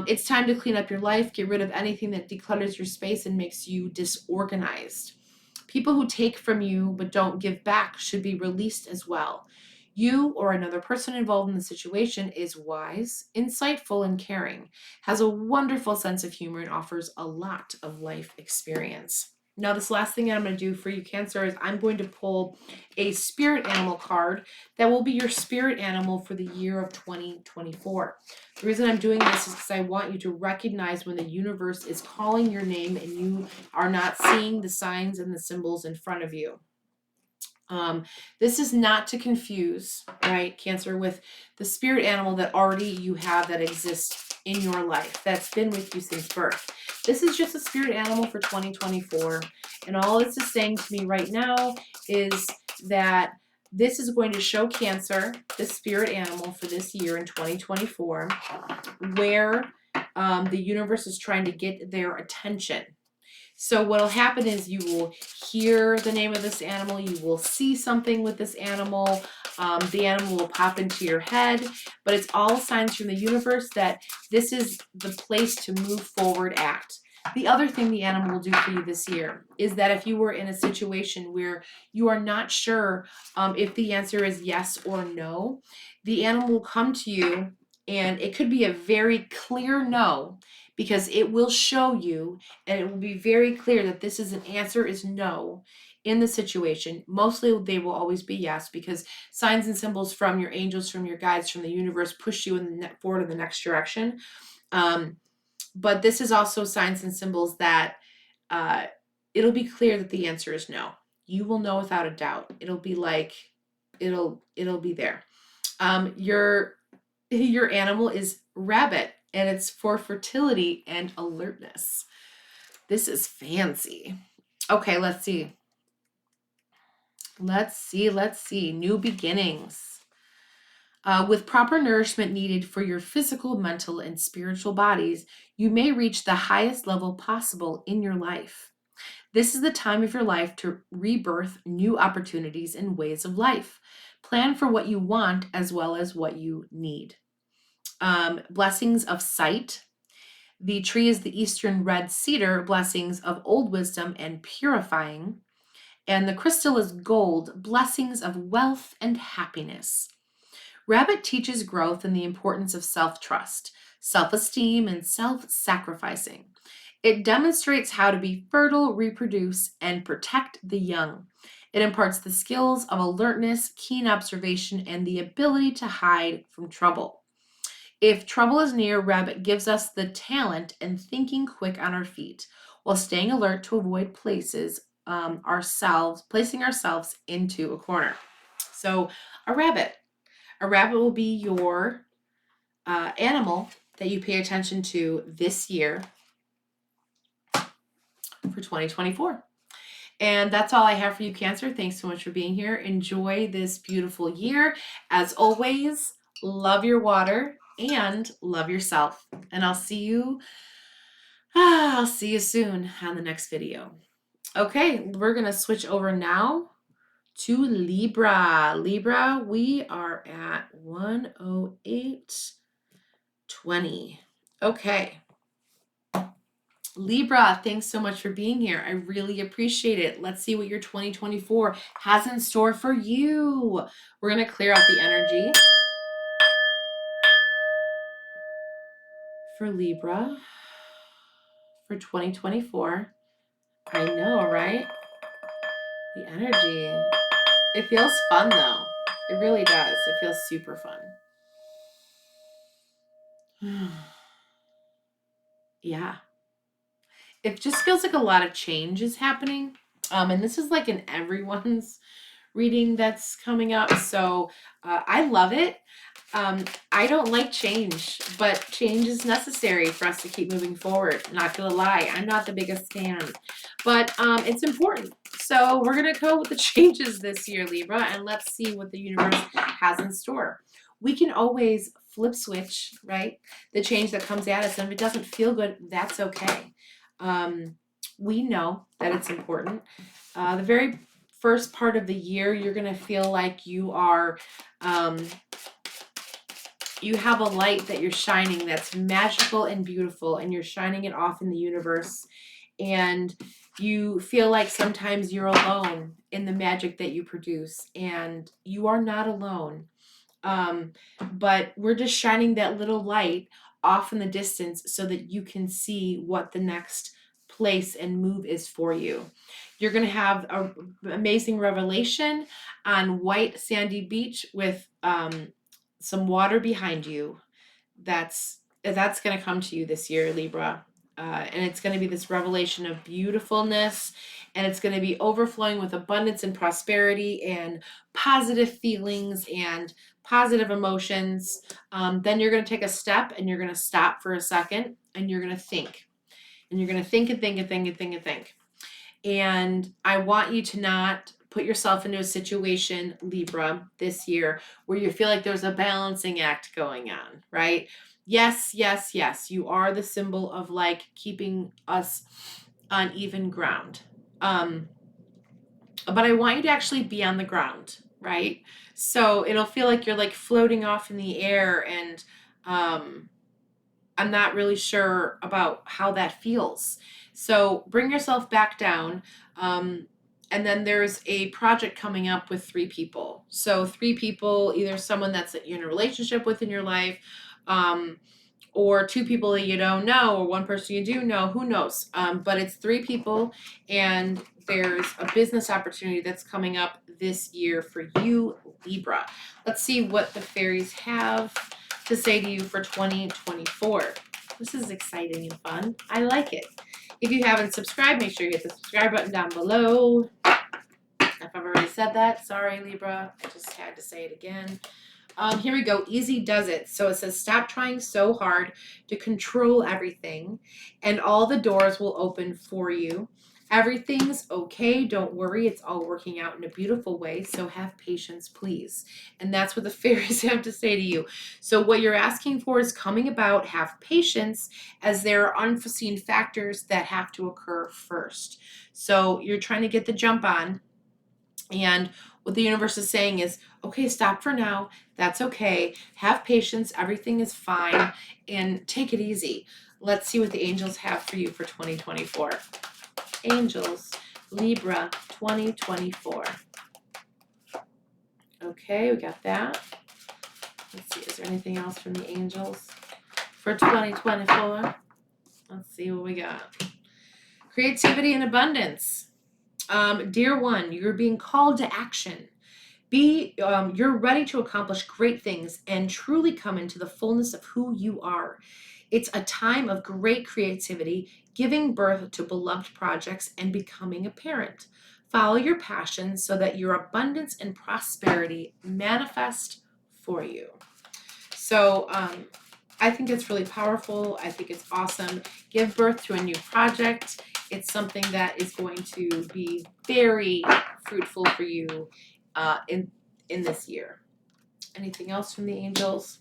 A: It's time to clean up your life. Get rid of anything that declutters your space and makes you disorganized. People who take from you but don't give back should be released as well. You or another person involved in the situation is wise, insightful, and caring, has a wonderful sense of humor, and offers a lot of life experience. Now, this last thing I'm going to do for you, Cancer, is I'm going to pull a spirit animal card that will be your spirit animal for the year of 2024. The reason I'm doing this is because I want you to recognize when the universe is calling your name and you are not seeing the signs and the symbols in front of you. This is not to confuse, right, Cancer, with the spirit animal that already you have that exists in your life, that's been with you since birth. This is just a spirit animal for 2024. And all this is saying to me right now is that this is going to show Cancer, the spirit animal for this year in 2024, where the universe is trying to get their attention. So what will happen is you will hear the name of this animal, you will see something with this animal, the animal will pop into your head, but it's all signs from the universe that this is the place to move forward at. The other thing the animal will do for you this year is that if you were in a situation where you are not sure if the answer is yes or no, the animal will come to you, and it could be a very clear no, because it will show you and it will be very clear that this is an answer is no in the situation. Mostly they will always be yes, because signs and symbols from your angels, from your guides, from the universe push you in the forward in the next direction. But this is also signs and symbols that it'll be clear that the answer is no. You will know without a doubt. It'll be like it'll be there. Your animal is rabbit, and it's for fertility and alertness. This is fancy. Okay, let's see. Let's see. New beginnings. With proper nourishment needed for your physical, mental, and spiritual bodies, you may reach the highest level possible in your life. This is the time of your life to rebirth new opportunities and ways of life. Plan for what you want as well as what you need. Blessings of sight. The tree is the Eastern red cedar, blessings of old wisdom and purifying. And the crystal is gold, blessings of wealth and happiness. Rabbit teaches growth and the importance of self-trust, self-esteem, and self-sacrificing. It demonstrates how to be fertile, reproduce, and protect the young. It imparts the skills of alertness, keen observation, and the ability to hide from trouble. If trouble is near, Rabbit gives us the talent and thinking quick on our feet, while staying alert to avoid placing ourselves into a corner. So a rabbit will be your animal that you pay attention to this year for 2024. And that's all I have for you, Cancer. Thanks so much for being here. Enjoy this beautiful year. As always, love your water and love yourself. And I'll see you soon on the next video. Okay, we're going to switch over now to Libra. Libra, we are at 108.20. Okay. Libra, thanks so much for being here. I really appreciate it. Let's see what your 2024 has in store for you. We're going to clear out the energy for Libra for 2024. I know, right? The energy. It feels fun, though. It really does. It feels super fun. Yeah. It just feels like a lot of change is happening. And this is like in everyone's reading that's coming up. So I love it. I don't like change, but change is necessary for us to keep moving forward. Not gonna lie, I'm not the biggest fan, but it's important. So we're gonna go with the changes this year, Libra, and let's see what the universe has in store. We can always flip switch, right? The change that comes at us, and if it doesn't feel good, that's okay. We know that it's important. The very first part of the year, you're going to feel like you are, you have a light that you're shining that's magical and beautiful, and you're shining it off in the universe. And you feel like sometimes you're alone in the magic that you produce, and you are not alone. But we're just shining that little light off in the distance so that you can see what the next place and move is for you. You're going to have an amazing revelation on white sandy beach with some water behind you. That's going to come to you this year, Libra. And it's going to be this revelation of beautifulness, and it's going to be overflowing with abundance and prosperity and positive feelings and positive emotions. Then you're going to take a step and you're going to stop for a second and you're going to think. And you're going to think and think and think and think and think. And I want you to not put yourself into a situation, Libra, this year where you feel like there's a balancing act going on, right? Yes, yes, yes. You are the symbol of like keeping us on even ground. But I want you to actually be on the ground, right? So it'll feel like you're like floating off in the air, and I'm not really sure about how that feels. So bring yourself back down. And then there's a project coming up with 3 people. So 3 people, either someone that's in a relationship with in your life, or 2 people that you don't know, or one person you do know, who knows? But it's 3 people, and there's a business opportunity that's coming up this year for you, Libra. Let's see what the fairies have to say to you for 2024. This is exciting and fun. I like it. If you haven't subscribed, make sure you hit the subscribe button down below. If I've already said that, sorry, Libra. I just had to say it again. Here we go. Easy does it. So it says, stop trying so hard to control everything, and all the doors will open for you. Everything's okay. Don't worry. It's all working out in a beautiful way. So have patience, please. And that's what the fairies have to say to you. So what you're asking for is coming about. Have patience, as there are unforeseen factors that have to occur first. So you're trying to get the jump on. And what the universe is saying is, okay, stop for now. That's okay. Have patience. Everything is fine. And take it easy. Let's see what the angels have for you for 2024. Angels, Libra, 2024. Okay, we got that. Let's see, is there anything else from the angels for 2024? Let's see what we got. Creativity and abundance. Dear one, you're being called to action. You're ready to accomplish great things and truly come into the fullness of who you are. It's a time of great creativity, giving birth to beloved projects and becoming a parent. Follow your passion so that your abundance and prosperity manifest for you. So I think it's really powerful. I think it's awesome. Give birth to a new project. It's something that is going to be very fruitful for you in this year. Anything else from the angels?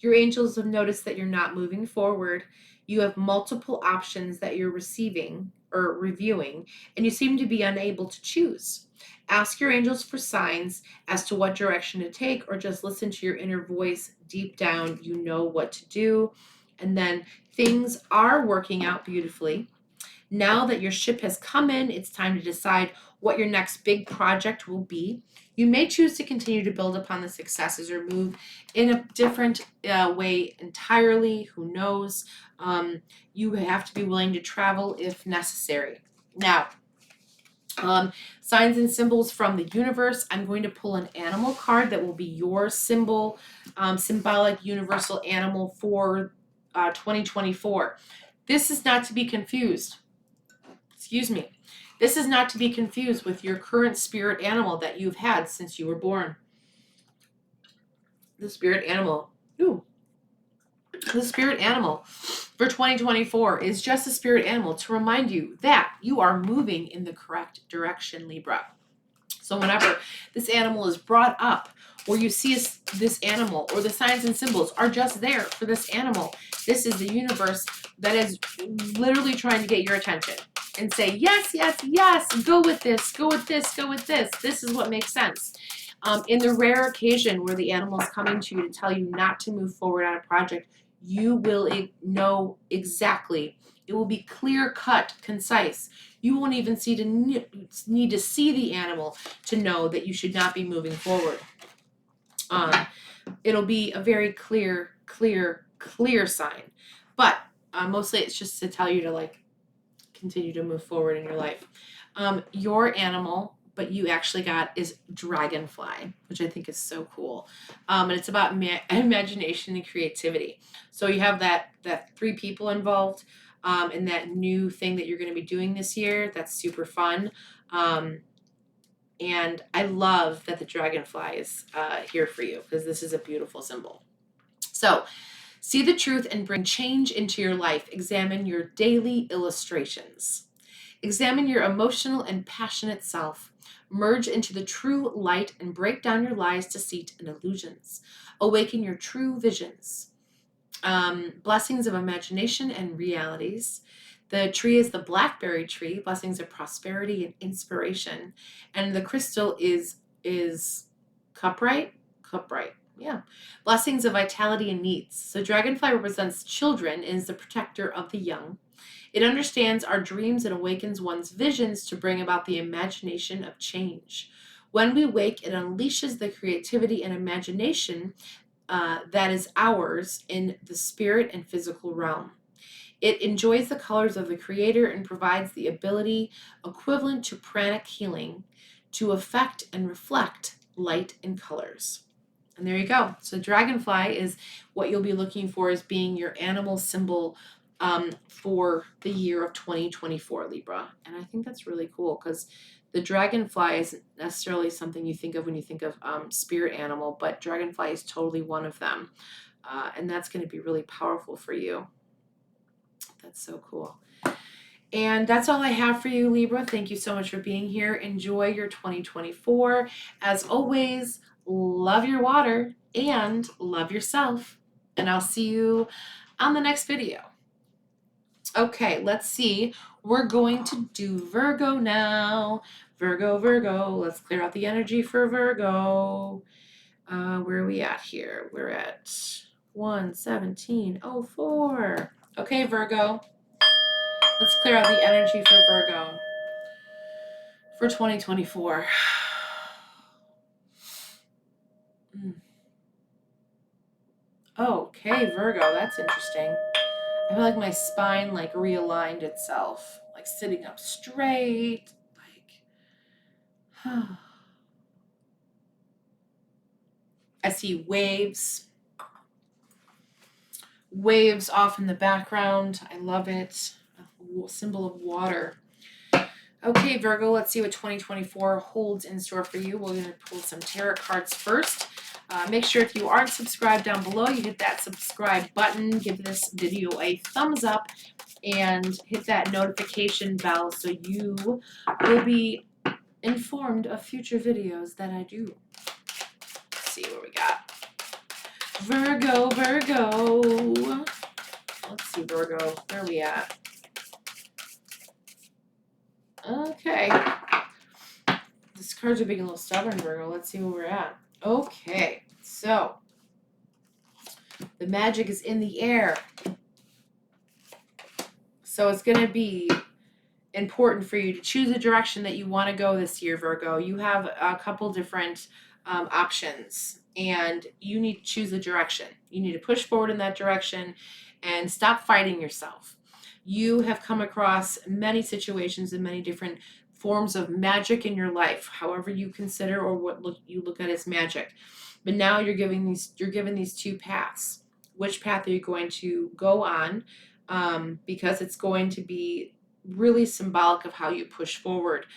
A: Your angels have noticed that you're not moving forward. You have multiple options that you're receiving or reviewing, and you seem to be unable to choose. Ask your angels for signs as to what direction to take, or just listen to your inner voice. Deep down, you know what to do. And then things are working out beautifully. Now that your ship has come in, it's time to decide what your next big project will be. You may choose to continue to build upon the successes or move in a different way entirely. Who knows? You have to be willing to travel if necessary. Now, signs and symbols from the universe. I'm going to pull an animal card that will be your symbol, symbolic universal animal for 2024. This is not to be confused. This is not to be confused with your current spirit animal that you've had since you were born. The spirit animal. The spirit animal for 2024 is just a spirit animal to remind you that you are moving in the correct direction, Libra. So whenever this animal is brought up, or you see this animal, or the signs and symbols are just there for this animal, this is the universe that is literally trying to get your attention and say, yes, yes, yes, go with this, go with this, go with this. This is what makes sense. In the rare occasion where the animal is coming to you to tell you not to move forward on a project, you will know exactly. It will be clear cut, concise. You won't even need to see the animal to know that you should not be moving forward. Um, it'll be a very clear sign. But mostly it's just to tell you to like continue to move forward in your life. Your animal, but you actually got is dragonfly, which I think is so cool. And it's about imagination and creativity. So you have that 3 people involved in that new thing that you're going to be doing this year. That's super fun. And I love that the dragonfly is here for you because this is a beautiful symbol. So, see the truth and bring change into your life. Examine your daily illustrations. Examine your emotional and passionate self. Merge into the true light and break down your lies, deceit, and illusions. Awaken your true visions. Blessings of imagination and realities. The tree is the blackberry tree, blessings of prosperity and inspiration. And the crystal is cuprite? Cuprite. Yeah. Blessings of vitality and needs. So dragonfly represents children and is the protector of the young. It understands our dreams and awakens one's visions to bring about the imagination of change. When we wake, it unleashes the creativity and imagination that is ours in the spirit and physical realm. It enjoys the colors of the Creator and provides the ability equivalent to pranic healing to affect and reflect light and colors. And there you go. So dragonfly is what you'll be looking for as being your animal symbol for the year of 2024, Libra. And I think that's really cool because the dragonfly isn't necessarily something you think of when you think of spirit animal, but dragonfly is totally one of them. And that's going to be really powerful for you. That's so cool. And that's all I have for you, Libra. Thank you so much for being here. Enjoy your 2024. As always, love your water and love yourself. And I'll see you on the next video. Okay, let's see. We're going to do Virgo now. Virgo. Let's clear out the energy for Virgo. Where are we at here? We're at 117:04. Okay, Virgo. Let's clear out the energy for Virgo for 2024. Okay, Virgo, that's interesting. I feel like my spine like realigned itself, like sitting up straight, like I see waves off in the background. I love it. A symbol of water. Okay, Virgo, let's see what 2024 holds in store for you. We're going to pull some tarot cards first. Make sure if you aren't subscribed down below, you hit that subscribe button, give this video a thumbs up, and hit that notification bell so you will be informed of future videos that I do. Let's see what we got. Virgo. Let's see, Virgo. Where are we at? Okay. These cards are being a little stubborn, Virgo. Let's see where we're at. Okay, so the magic is in the air. So it's going to be important for you to choose a direction that you want to go this year, Virgo. You have a couple different options, and you need to choose a direction. You need to push forward in that direction and stop fighting yourself. You have come across many situations and many different forms of magic in your life, however you consider or what you look at as magic. But now you're given these 2 paths. Which path are you going to go on? Because it's going to be really symbolic of how you push forward.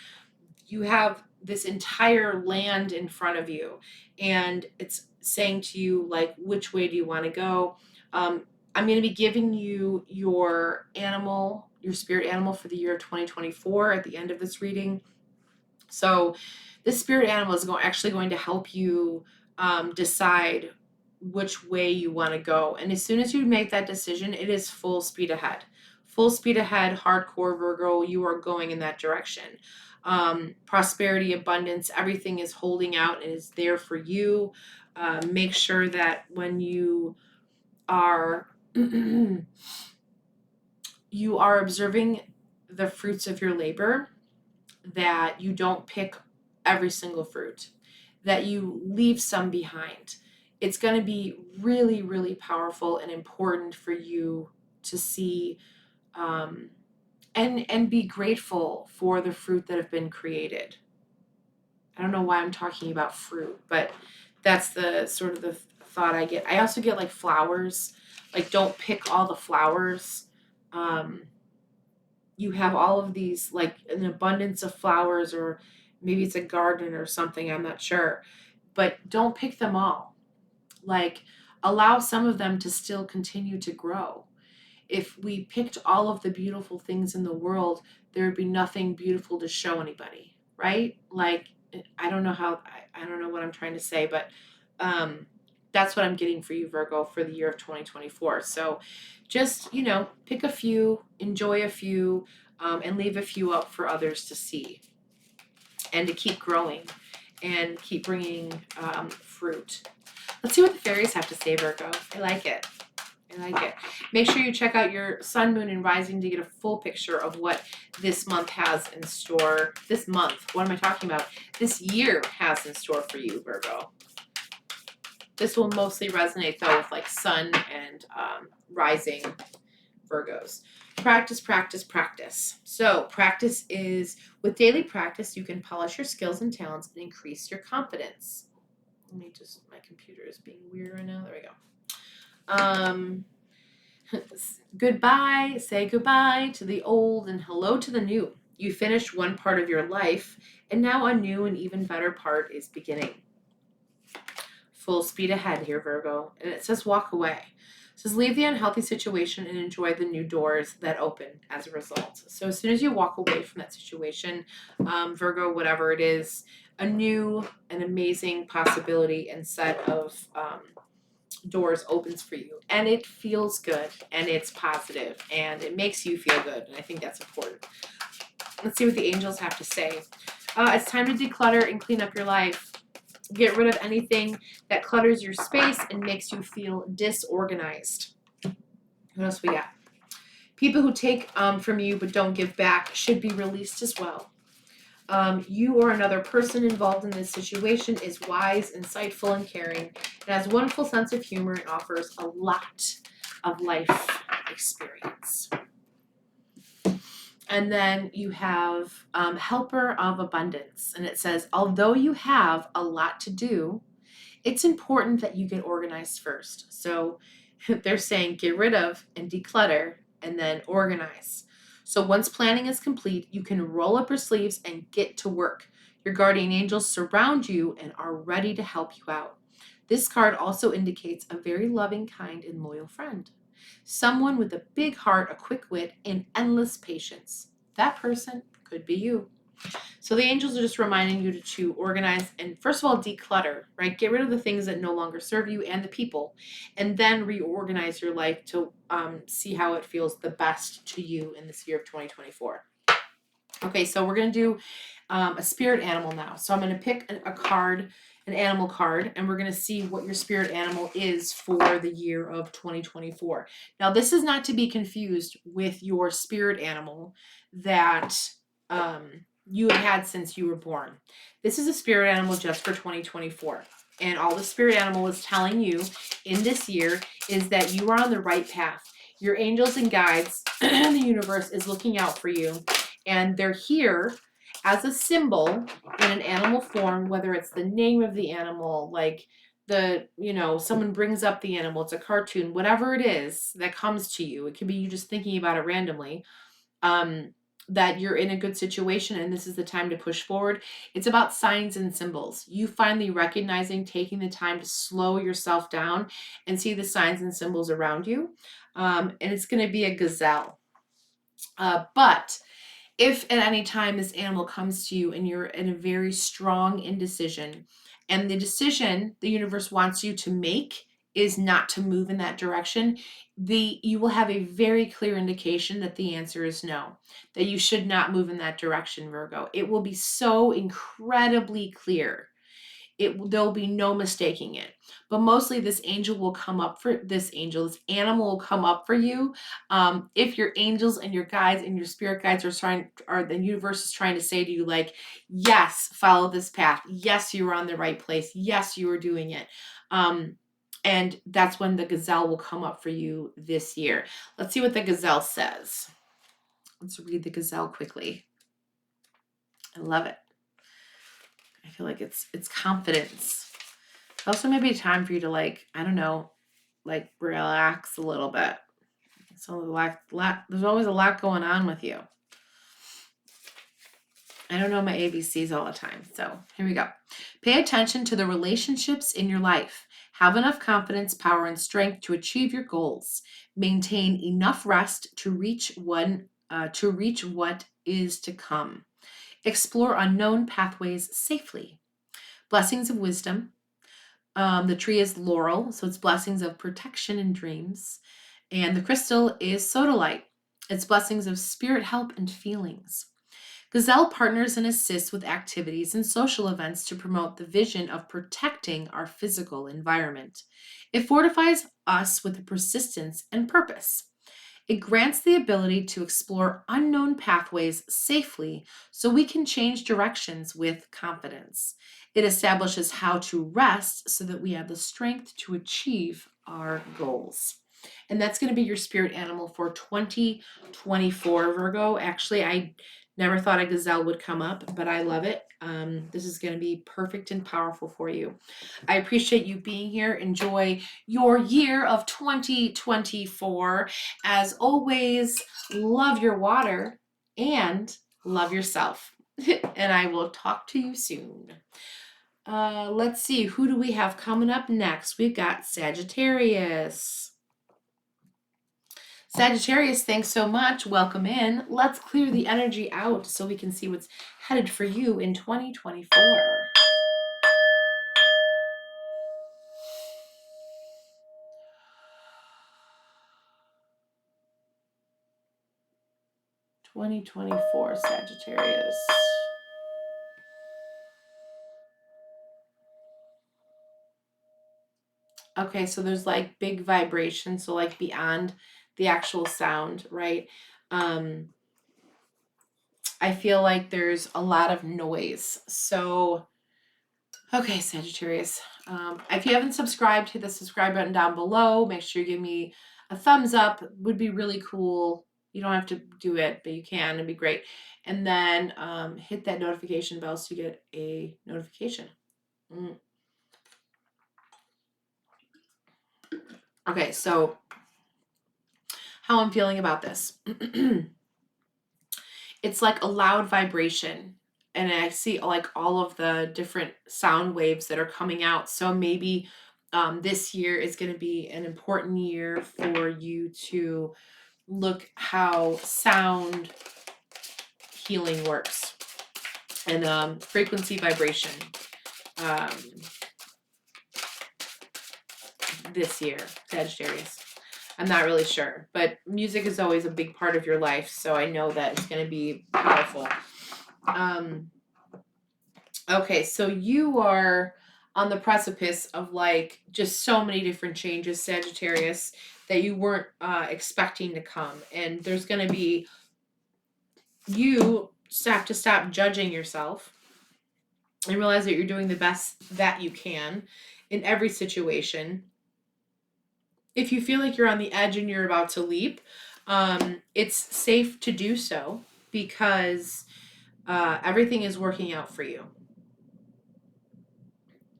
A: You have this entire land in front of you, and it's saying to you, like, which way do you want to go? I'm going to be giving you your animal, your spirit animal for the year 2024 at the end of this reading. So this spirit animal is actually going to help you decide which way you want to go. And as soon as you make that decision, it is full speed ahead. Full speed ahead, hardcore Virgo, you are going in that direction. Prosperity, abundance, everything is holding out and is there for you. Make sure that when you are you are observing the fruits of your labor, that you don't pick every single fruit, that you leave some behind. It's going to be really, really powerful and important for you to see, um, and be grateful for the fruit that have been created. I don't know why I'm talking about fruit, but that's the sort of the thought I get. I also get like flowers. Like, don't pick all the flowers. Um, you have all of these, like an abundance of flowers, or maybe it's a garden or something, I'm not sure. But don't pick them all. Like, allow some of them to still continue to grow. If we picked all of the beautiful things in the world, there would be nothing beautiful to show anybody, right? Like, I don't know what I'm trying to say, but um, that's what I'm getting for you, Virgo, for the year of 2024. So just, pick a few, enjoy a few, and leave a few up for others to see and to keep growing and keep bringing fruit. Let's see what the fairies have to say, Virgo. I like it. I like it. Make sure you check out your sun, moon, and rising to get a full picture of what this month has in store. This month, what am I talking about? This year has in store for you, Virgo. This will mostly resonate, though, with like sun and rising Virgos. Practice, practice, practice. So practice is, with daily practice, you can polish your skills and talents and increase your confidence. My computer is being weird right now. There we go. Goodbye, say goodbye to the old and hello to the new. You finished one part of your life, and now a new and even better part is beginning. Full speed ahead here, Virgo. And it says walk away. It says leave the unhealthy situation and enjoy the new doors that open as a result. So as soon as you walk away from that situation, Virgo, whatever it is, a new and amazing possibility and set of doors opens for you, and it feels good, and it's positive, and it makes you feel good, and I think that's important. Let's see what the angels have to say. It's time to declutter and clean up your life. Get rid of anything that clutters your space and makes you feel disorganized. What else we got? People who take from you but don't give back should be released as well. You or another person involved in this situation is wise, insightful, and caring. It has a wonderful sense of humor and offers a lot of life experience. And then you have Helper of Abundance. And it says, although you have a lot to do, it's important that you get organized first. So they're saying get rid of and declutter and then organize. So once planning is complete, you can roll up your sleeves and get to work. Your guardian angels surround you and are ready to help you out. This card also indicates a very loving, kind, and loyal friend. Someone with a big heart, a quick wit, and endless patience. That person could be you. So the angels are just reminding you to organize and, first of all, declutter, right? Get rid of the things that no longer serve you and the people, and then reorganize your life to see how it feels the best to you in this year of 2024. Okay, so we're going to do a spirit animal now. So I'm going to pick a card, an animal card, and we're going to see what your spirit animal is for the year of 2024. Now, this is not to be confused with your spirit animal that you have had since you were born. This is a spirit animal just for 2024. And all the spirit animal is telling you in this year is that you are on the right path. Your angels and guides in the universe is looking out for you. And they're here as a symbol in an animal form, whether it's the name of the animal, like someone brings up the animal, it's a cartoon, whatever it is that comes to you. It could be you just thinking about it randomly. That you're in a good situation and this is the time to push forward. It's about signs and symbols. You finally recognizing, taking the time to slow yourself down and see the signs and symbols around you. And it's going to be a gazelle. But if at any time this animal comes to you and you're in a very strong indecision, and the decision the universe wants you to make is not to move in that direction, you will have a very clear indication that the answer is no, that you should not move in that direction, Virgo. It will be so incredibly clear. there'll be no mistaking it. But mostly this animal will come up for you. If your angels and your guides and your spirit guides or the universe is trying to say to you, like, yes, follow this path. Yes, you are on the right place. Yes, you are doing it. And that's when the gazelle will come up for you this year. Let's see what the gazelle says. Let's read the gazelle quickly. I love it. I feel like it's confidence. Also maybe time for you to, like, I don't know, like, relax a little bit. So there's always a lot going on with you. I don't know my ABCs all the time. So here we go. Pay attention to the relationships in your life. Have enough confidence, power, and strength to achieve your goals. Maintain enough rest to reach what is to come. Explore unknown pathways safely. Blessings of wisdom. The tree is laurel, so it's blessings of protection and dreams. And the crystal is sodalite. It's blessings of spirit help and feelings. Gazelle partners and assists with activities and social events to promote the vision of protecting our physical environment. It fortifies us with persistence and purpose. It grants the ability to explore unknown pathways safely so we can change directions with confidence. It establishes how to rest so that we have the strength to achieve our goals. And that's going to be your spirit animal for 2024, Virgo. Actually, I never thought a gazelle would come up, but I love it. This is going to be perfect and powerful for you. I appreciate you being here. Enjoy your year of 2024. As always, love your water and love yourself. And I will talk to you soon. Let's see, who do we have coming up next? We've got Sagittarius. Sagittarius, thanks so much. Welcome in. Let's clear the energy out so we can see what's headed for you in 2024. 2024 Sagittarius. Okay, so there's like big vibration, so like beyond the actual sound, right? I feel like there's a lot of noise. So, okay, Sagittarius. If you haven't subscribed, hit the subscribe button down below. Make sure you give me a thumbs up. Would be really cool. You don't have to do it, but you can. It'd be great. And then hit that notification bell so you get a notification. Okay, so how I'm feeling about this. It's like a loud vibration, and I see like all of the different sound waves that are coming out. So maybe this year is going to be an important year for you to look how sound healing works and frequency vibration this year, Sagittarius. I'm not really sure, but music is always a big part of your life, so I know that it's going to be powerful. Okay, so you are on the precipice of like just so many different changes, Sagittarius, that you weren't expecting to come. And there's going to be, you have to stop judging yourself and realize that you're doing the best that you can in every situation. If you feel like you're on the edge and you're about to leap, it's safe to do so because everything is working out for you.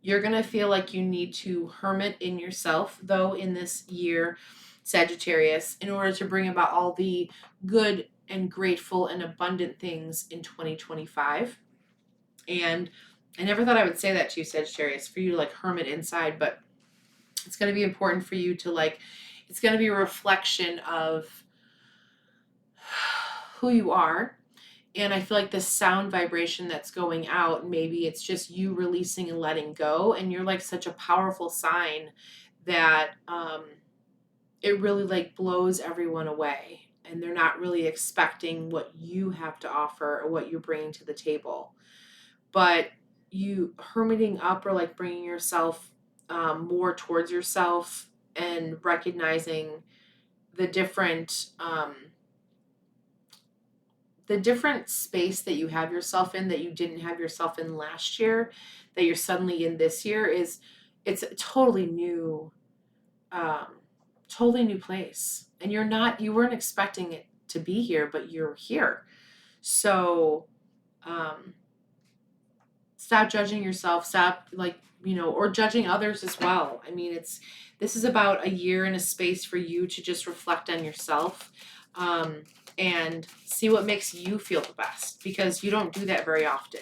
A: You're going to feel like you need to hermit in yourself, though, in this year, Sagittarius, in order to bring about all the good and grateful and abundant things in 2025. And I never thought I would say that to you, Sagittarius, for you to like hermit inside, but it's going to be important for you to like, it's going to be a reflection of who you are. And I feel like the sound vibration that's going out, maybe it's just you releasing and letting go. And you're like such a powerful sign that it really like blows everyone away. And they're not really expecting what you have to offer or what you're bringing to the table. But you hermiting up, or like bringing yourself more towards yourself and recognizing the different space that you have yourself in that you didn't have yourself in last year, that you're suddenly in this year, is it's a um, totally new place. And you weren't expecting it to be here, but you're here. So um, stop judging yourself, stop or judging others as well. I mean, this is about a year and a space for you to just reflect on yourself, um, and see what makes you feel the best, because you don't do that very often.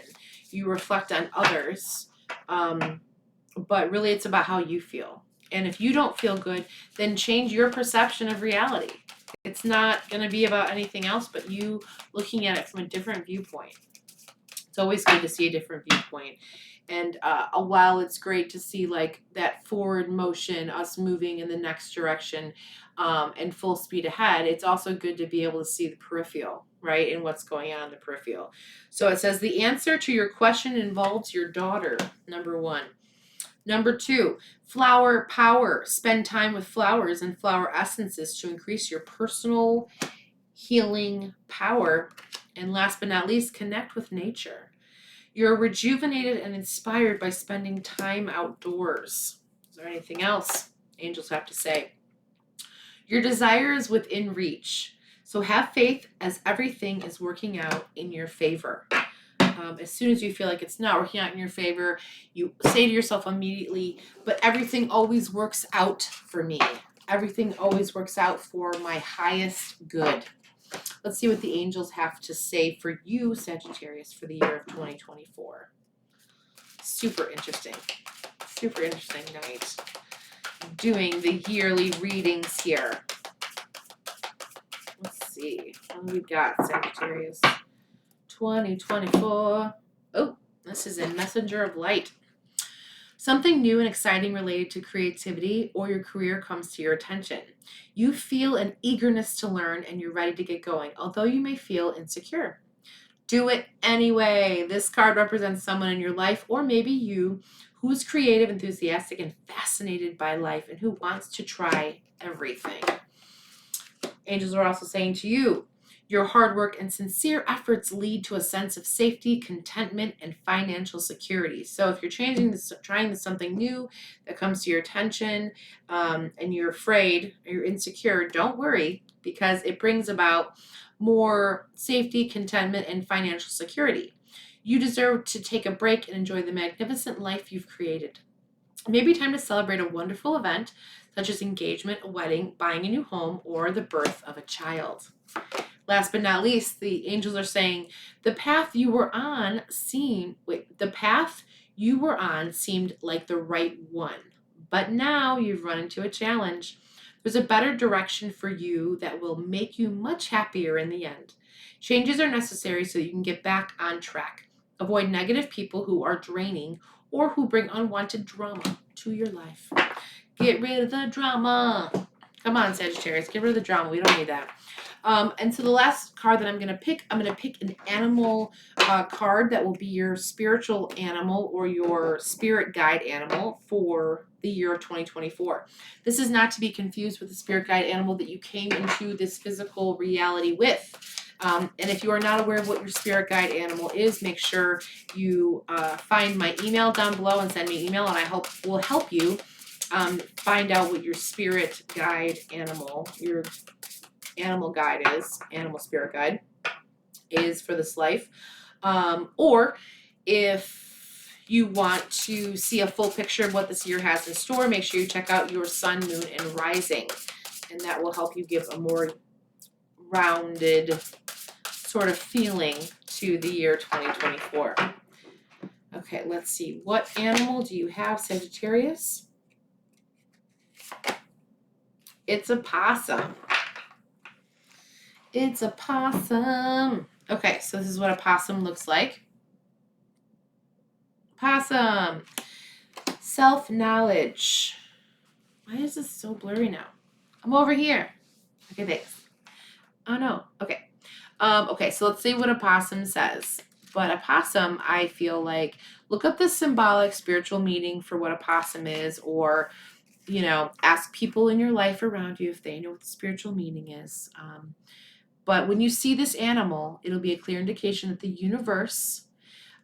A: You reflect on others, but really it's about how you feel. And if you don't feel good, then change your perception of reality. It's not going to be about anything else but you looking at it from a different viewpoint. It's always good to see a different viewpoint. And while it's great to see like that forward motion, us moving in the next direction, and full speed ahead, it's also good to be able to see the peripheral, right? And what's going on in the peripheral. So it says the answer to your question involves your daughter, number 1. Number 2, flower power. Spend time with flowers and flower essences to increase your personal healing power. And last but not least, connect with nature. You're rejuvenated and inspired by spending time outdoors. Is there anything else angels have to say? Your desire is within reach. So have faith, as everything is working out in your favor. As soon as you feel like it's not working out in your favor, you say to yourself immediately, but everything always works out for me. Everything always works out for my highest good. Let's see what the angels have to say for you, Sagittarius, for the year of 2024. Super interesting night. Doing the yearly readings here. Let's see. What do we got, Sagittarius? 2024. Oh, this is in Messenger of Light. Something new and exciting related to creativity or your career comes to your attention. You feel an eagerness to learn and you're ready to get going, although you may feel insecure. Do it anyway. This card represents someone in your life, or maybe you, who is creative, enthusiastic, and fascinated by life and who wants to try everything. Angels are also saying to you, your hard work and sincere efforts lead to a sense of safety, contentment, and financial security. So if you're trying something new that comes to your attention, and you're afraid or you're insecure, don't worry, because it brings about more safety, contentment, and financial security. You deserve to take a break and enjoy the magnificent life you've created. It may be time to celebrate a wonderful event, such as engagement, a wedding, buying a new home, or the birth of a child. Last but not least, the angels are saying the path you were on seemed like the right one, but now you've run into a challenge. There's a better direction for you that will make you much happier in the end. Changes are necessary so you can get back on track. Avoid negative people who are draining or who bring unwanted drama to your life. Get rid of the drama. Come on, Sagittarius, get rid of the drama. We don't need that. And so the last card that I'm going to pick an animal card that will be your spiritual animal or your spirit guide animal for the year of 2024. This is not to be confused with the spirit guide animal that you came into this physical reality with. And if you are not aware of what your spirit guide animal is, make sure you find my email down below and send me an email, and I hope will help you find out what your spirit guide animal, your animal spirit guide is for this life. Or if you want to see a full picture of what this year has in store, make sure you check out your sun, moon, and rising, and that will help you give a more rounded sort of feeling to the year 2024. Okay, let's see. What animal do you have, Sagittarius? It's a possum. It's a possum. Okay, so this is what a possum looks like. Possum. Self-knowledge. Why is this so blurry now? I'm over here. Okay, thanks. Oh, no. Okay, so let's see what a possum says. But a possum, I feel like, Look up the symbolic spiritual meaning for what a possum is, or, ask people in your life around you if they know what the spiritual meaning is. But when you see this animal, it'll be a clear indication that the universe,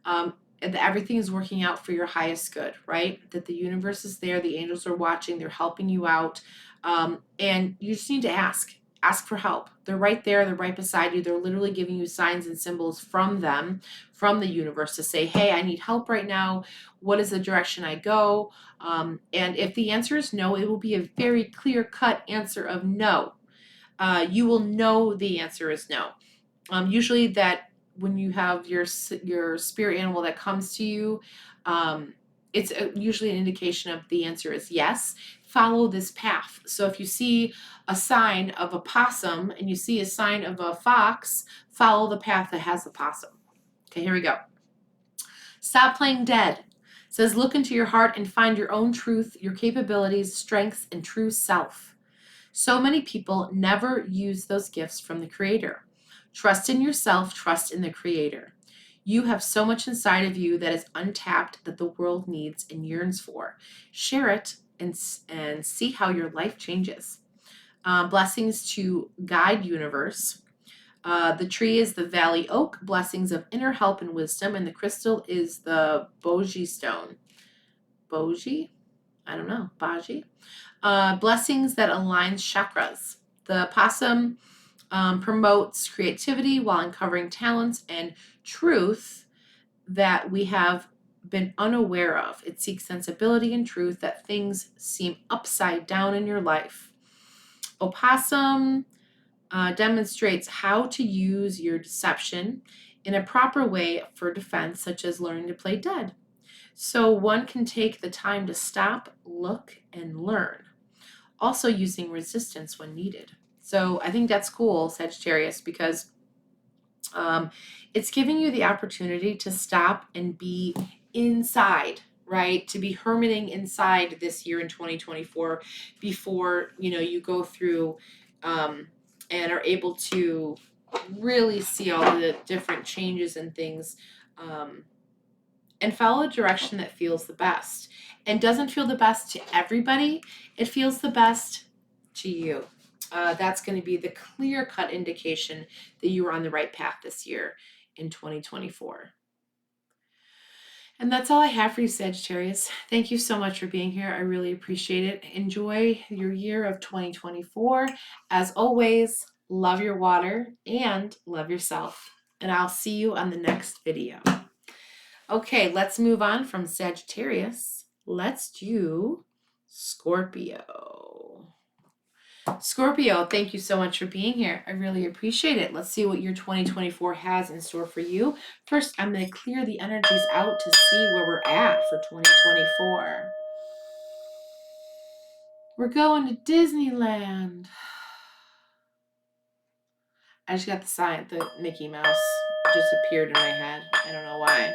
A: and that everything is working out for your highest good, right? That the universe is there, the angels are watching, they're helping you out. And you just need to ask for help. They're right there, they're right beside you. They're literally giving you signs and symbols from them, from the universe, to say, hey, I need help right now. What is the direction I go? And if the answer is no, it will be a very clear cut answer of no. You will know the answer is no. Usually that when you have your spirit animal that comes to you, it's usually an indication of the answer is yes. Follow this path. So if you see a sign of a possum and you see a sign of a fox, follow the path that has the possum. Okay, here we go. Stop playing dead. It says, look into your heart and find your own truth, your capabilities, strengths, and true self. So many people never use those gifts from the Creator. Trust in yourself, trust in the Creator. You have so much inside of you that is untapped that the world needs and yearns for. Share it and see how your life changes. Blessings to Guide Universe. The tree is the valley oak, blessings of inner help and wisdom, and the crystal is the boji stone. Boji? I don't know. Baji? Blessings that aligns chakras. The possum promotes creativity while uncovering talents and truth that we have been unaware of. It seeks sensibility and truth that things seem upside down in your life. Opossum demonstrates how to use your deception in a proper way for defense, such as learning to play dead. So one can take the time to stop, look, and learn, also using resistance when needed. So I think that's cool, Sagittarius, because it's giving you the opportunity to stop and be inside, right? To be hermiting inside this year in 2024 before, you go through and are able to really see all the different changes and things, and follow a direction that feels the best and doesn't feel the best to everybody. It feels the best to you. That's going to be the clear-cut indication that you are on the right path this year in 2024. And that's all I have for you, Sagittarius. Thank you so much for being here. I really appreciate it. Enjoy your year of 2024. As always, love your water and love yourself. And I'll see you on the next video. Okay, let's move on from Sagittarius. Let's do Scorpio. Scorpio, thank you so much for being here. I really appreciate it. Let's see what your 2024 has in store for you. First, I'm going to clear the energies out to see where we're at for 2024. We're going to Disneyland. I just got the sign, the Mickey Mouse just appeared in my head. I don't know why.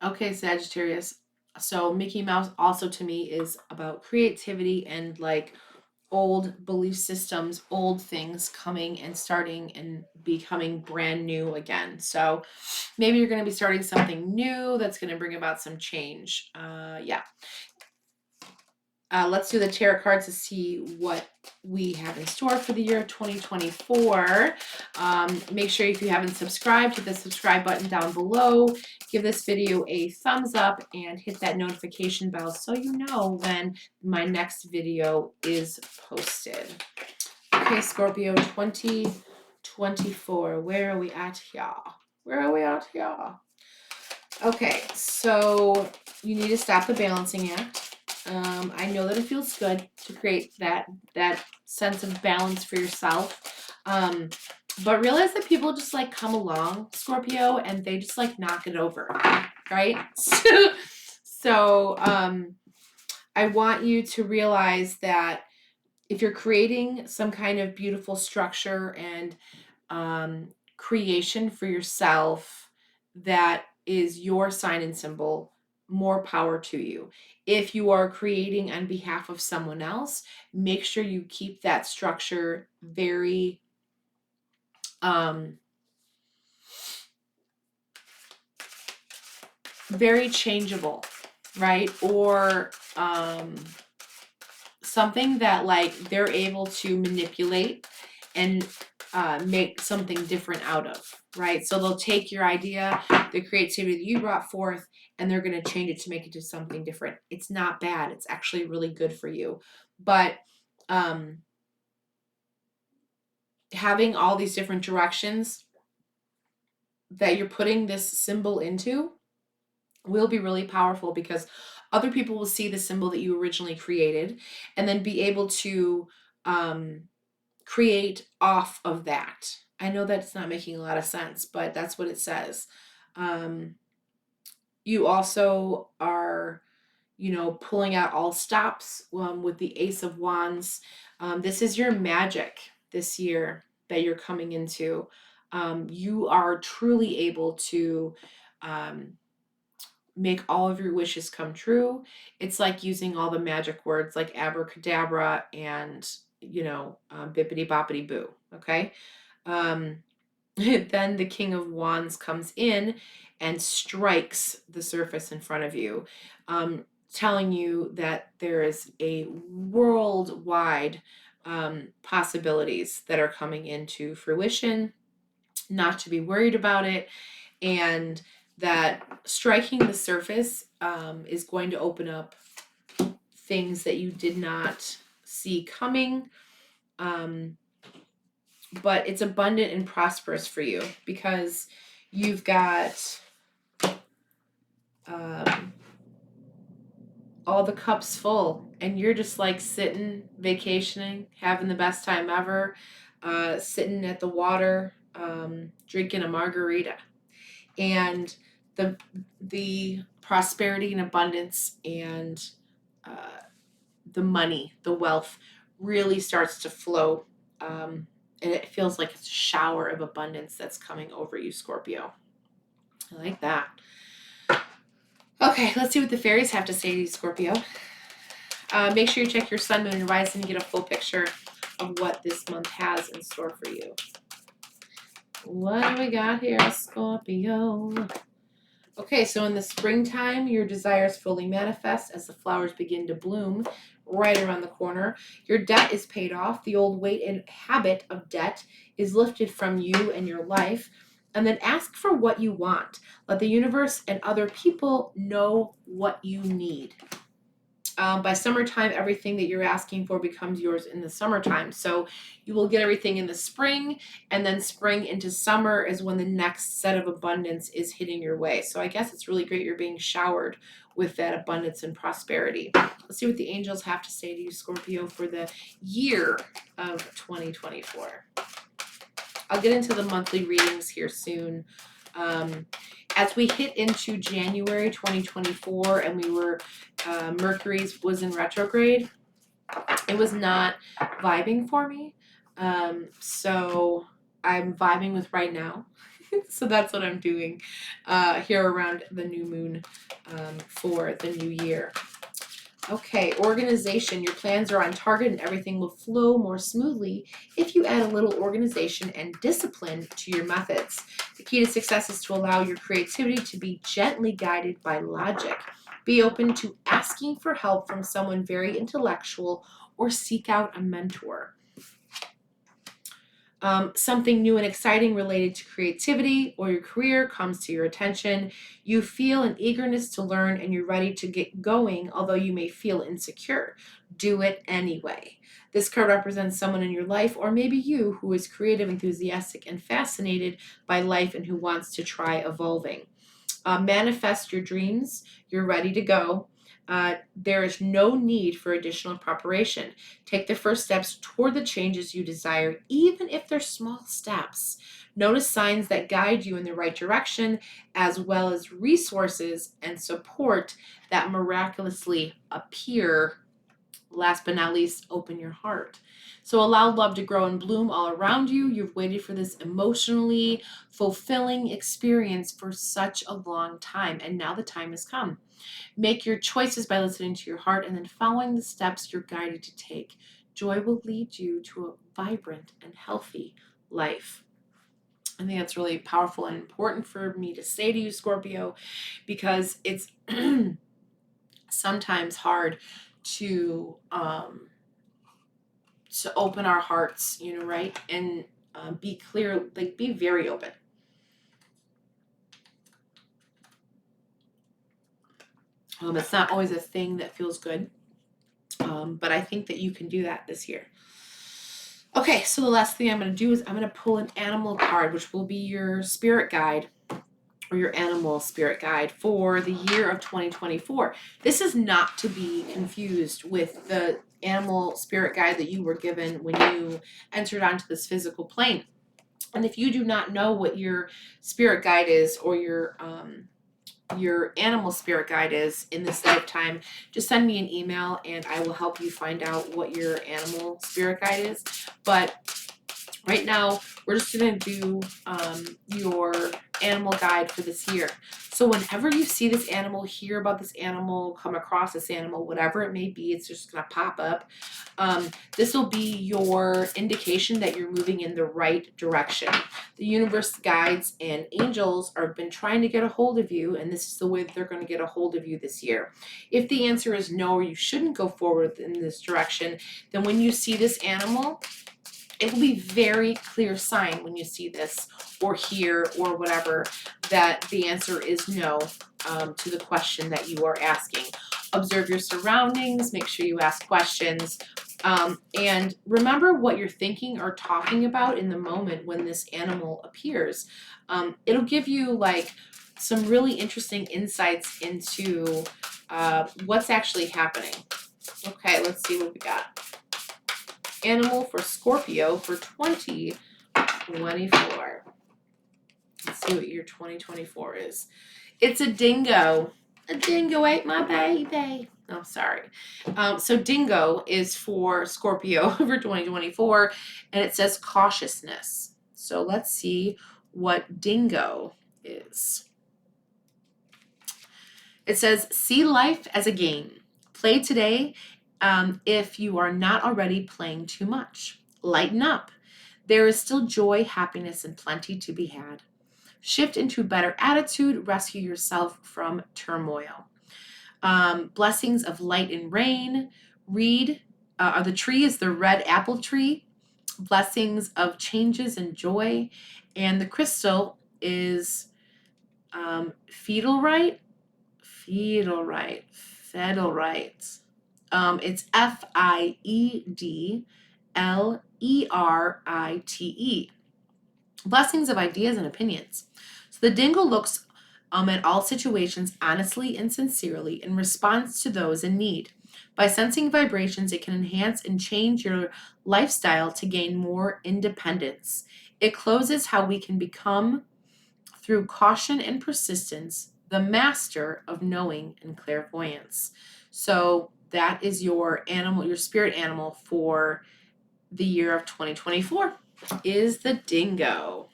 A: Okay, Sagittarius. So Mickey Mouse also to me is about creativity and like old belief systems, old things coming and starting and becoming brand new again. So maybe you're going to be starting something new that's going to bring about some change. Yeah. Let's do the tarot cards to see what we have in store for the year 2024. Make sure if you haven't subscribed, hit the subscribe button down below. Give this video a thumbs up and hit that notification bell so you know when my next video is posted. Okay, Scorpio 2024. Where are we at here? Where are we at here? Okay, so you need to stop the balancing act. I know that it feels good to create that sense of balance for yourself. But realize that people just like come along, Scorpio, and they just like knock it over, right? So I want you to realize that if you're creating some kind of beautiful structure and creation for yourself that is your sign and symbol, more power to you. If you are creating on behalf of someone else, make sure you keep that structure very very changeable, right? Or something that like they're able to manipulate and make something different out of, right? So they'll take your idea, the creativity that you brought forth, and they're going to change it to make it to something different. It's not bad. It's actually really good for you. But having all these different directions that you're putting this symbol into will be really powerful, because other people will see the symbol that you originally created and then be able to create off of that. I know that's not making a lot of sense, but that's what it says. You also are, pulling out all stops with the Ace of Wands. This is your magic this year that you're coming into. You are truly able to make all of your wishes come true. It's like using all the magic words like abracadabra and, bippity boppity boo. Okay. Then the King of Wands comes in and strikes the surface in front of you, telling you that there is a worldwide possibilities that are coming into fruition, not to be worried about it, and that striking the surface is going to open up things that you did not see coming. But it's abundant and prosperous for you because you've got all the cups full, and you're just like sitting, vacationing, having the best time ever, sitting at the water, drinking a margarita. And the prosperity and abundance and the money, the wealth really starts to flow. And it feels like it's a shower of abundance that's coming over you, Scorpio. I like that. Okay, let's see what the fairies have to say to you, Scorpio. Make sure you check your sun, moon, and rising to get a full picture of what this month has in store for you. What do we got here, Scorpio? Okay, so in the springtime, your desires fully manifest as the flowers begin to bloom right around the corner. Your debt is paid off. The old weight and habit of debt is lifted from you and your life. And then ask for what you want. Let the universe and other people know what you need. By summertime, everything that you're asking for becomes yours in the summertime. So you will get everything in the spring, and then spring into summer is when the next set of abundance is hitting your way. So I guess it's really great you're being showered with that abundance and prosperity. Let's see what the angels have to say to you, Scorpio, for the year of 2024. I'll get into the monthly readings here soon. As we hit into January 2024 and we were, Mercury was in retrograde, it was not vibing for me. So I'm vibing with right now. So that's what I'm doing here around the new moon for the new year. Okay, organization. Your plans are on target and everything will flow more smoothly if you add a little organization and discipline to your methods. The key to success is to allow your creativity to be gently guided by logic. Be open to asking for help from someone very intellectual or seek out a mentor. Something new and exciting related to creativity or your career comes to your attention. You feel an eagerness to learn and you're ready to get going, although you may feel insecure. Do it anyway. This card represents someone in your life, or maybe you, who is creative, enthusiastic, and fascinated by life and who wants to try evolving. Manifest your dreams. You're ready to go. There is no need for additional preparation. Take the first steps toward the changes you desire, even if they're small steps. Notice signs that guide you in the right direction, as well as resources and support that miraculously appear last but not least, open your heart. So allow love to grow and bloom all around you. You've waited for this emotionally fulfilling experience for such a long time, and now the time has come. Make your choices by listening to your heart and then following the steps you're guided to take. Joy will lead you to a vibrant and healthy life. I think that's really powerful and important for me to say to you, Scorpio, because it's sometimes hard to open our hearts, right? And be clear, like be very open. It's not always a thing that feels good, but I think that you can do that this year. Okay, so the last thing I'm going to do is I'm going to pull an animal card, which will be your spirit guide or your animal spirit guide for the year of 2024. This is not to be confused with the animal spirit guide that you were given when you entered onto this physical plane. And if you do not know what your spirit guide is or your animal spirit guide is in this lifetime, just send me an email and I will help you find out what your animal spirit guide is. But right now, we're just going to do your animal guide for this year. So whenever you see this animal, hear about this animal, come across this animal, whatever it may be, it's just going to pop up. This will be your indication that you're moving in the right direction. The universe, guides, and angels have been trying to get a hold of you, and this is the way that they're going to get a hold of you this year. If the answer is no, or you shouldn't go forward in this direction, then when you see this animal, it will be very clear sign when you see this or hear or whatever that the answer is no to the question that you are asking. Observe your surroundings, make sure you ask questions, and remember what you're thinking or talking about in the moment when this animal appears. It'll give you like some really interesting insights into what's actually happening. Okay, let's see what we got. Animal for Scorpio for 2024. Let's see what year 2024 is. It's a dingo. A dingo ate my baby. Oh, sorry. So dingo is for Scorpio for 2024, and it says cautiousness. So let's see what dingo is. It says, see life as a game. Play today if you are not already playing too much. Lighten up. There is still joy, happiness, and plenty to be had. Shift into a better attitude. Rescue yourself from turmoil. Blessings of light and rain. Read. The tree is the red apple tree. Blessings of changes and joy. And the crystal is Fidelrite. Fidelrite. It's Fiedlerite. Blessings of ideas and opinions. So the dingo looks at all situations honestly and sincerely in response to those in need. By sensing vibrations, it can enhance and change your lifestyle to gain more independence. It closes how we can become, through caution and persistence, the master of knowing and clairvoyance. So that is your animal, your spirit animal for the year of 2024 is the dingo.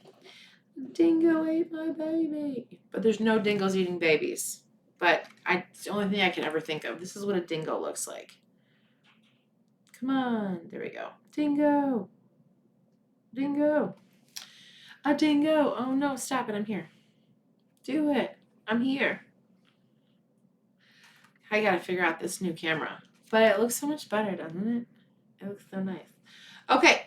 A: Dingo ate my baby. But there's no dingoes eating babies. But it's the only thing I can ever think of. This is what a dingo looks like. Come on. There we go. Dingo. Dingo. A dingo. Oh no, stop it. I'm here. Do it. I'm here. I gotta figure out this new camera. But it looks so much better, doesn't it? It looks so nice. Okay.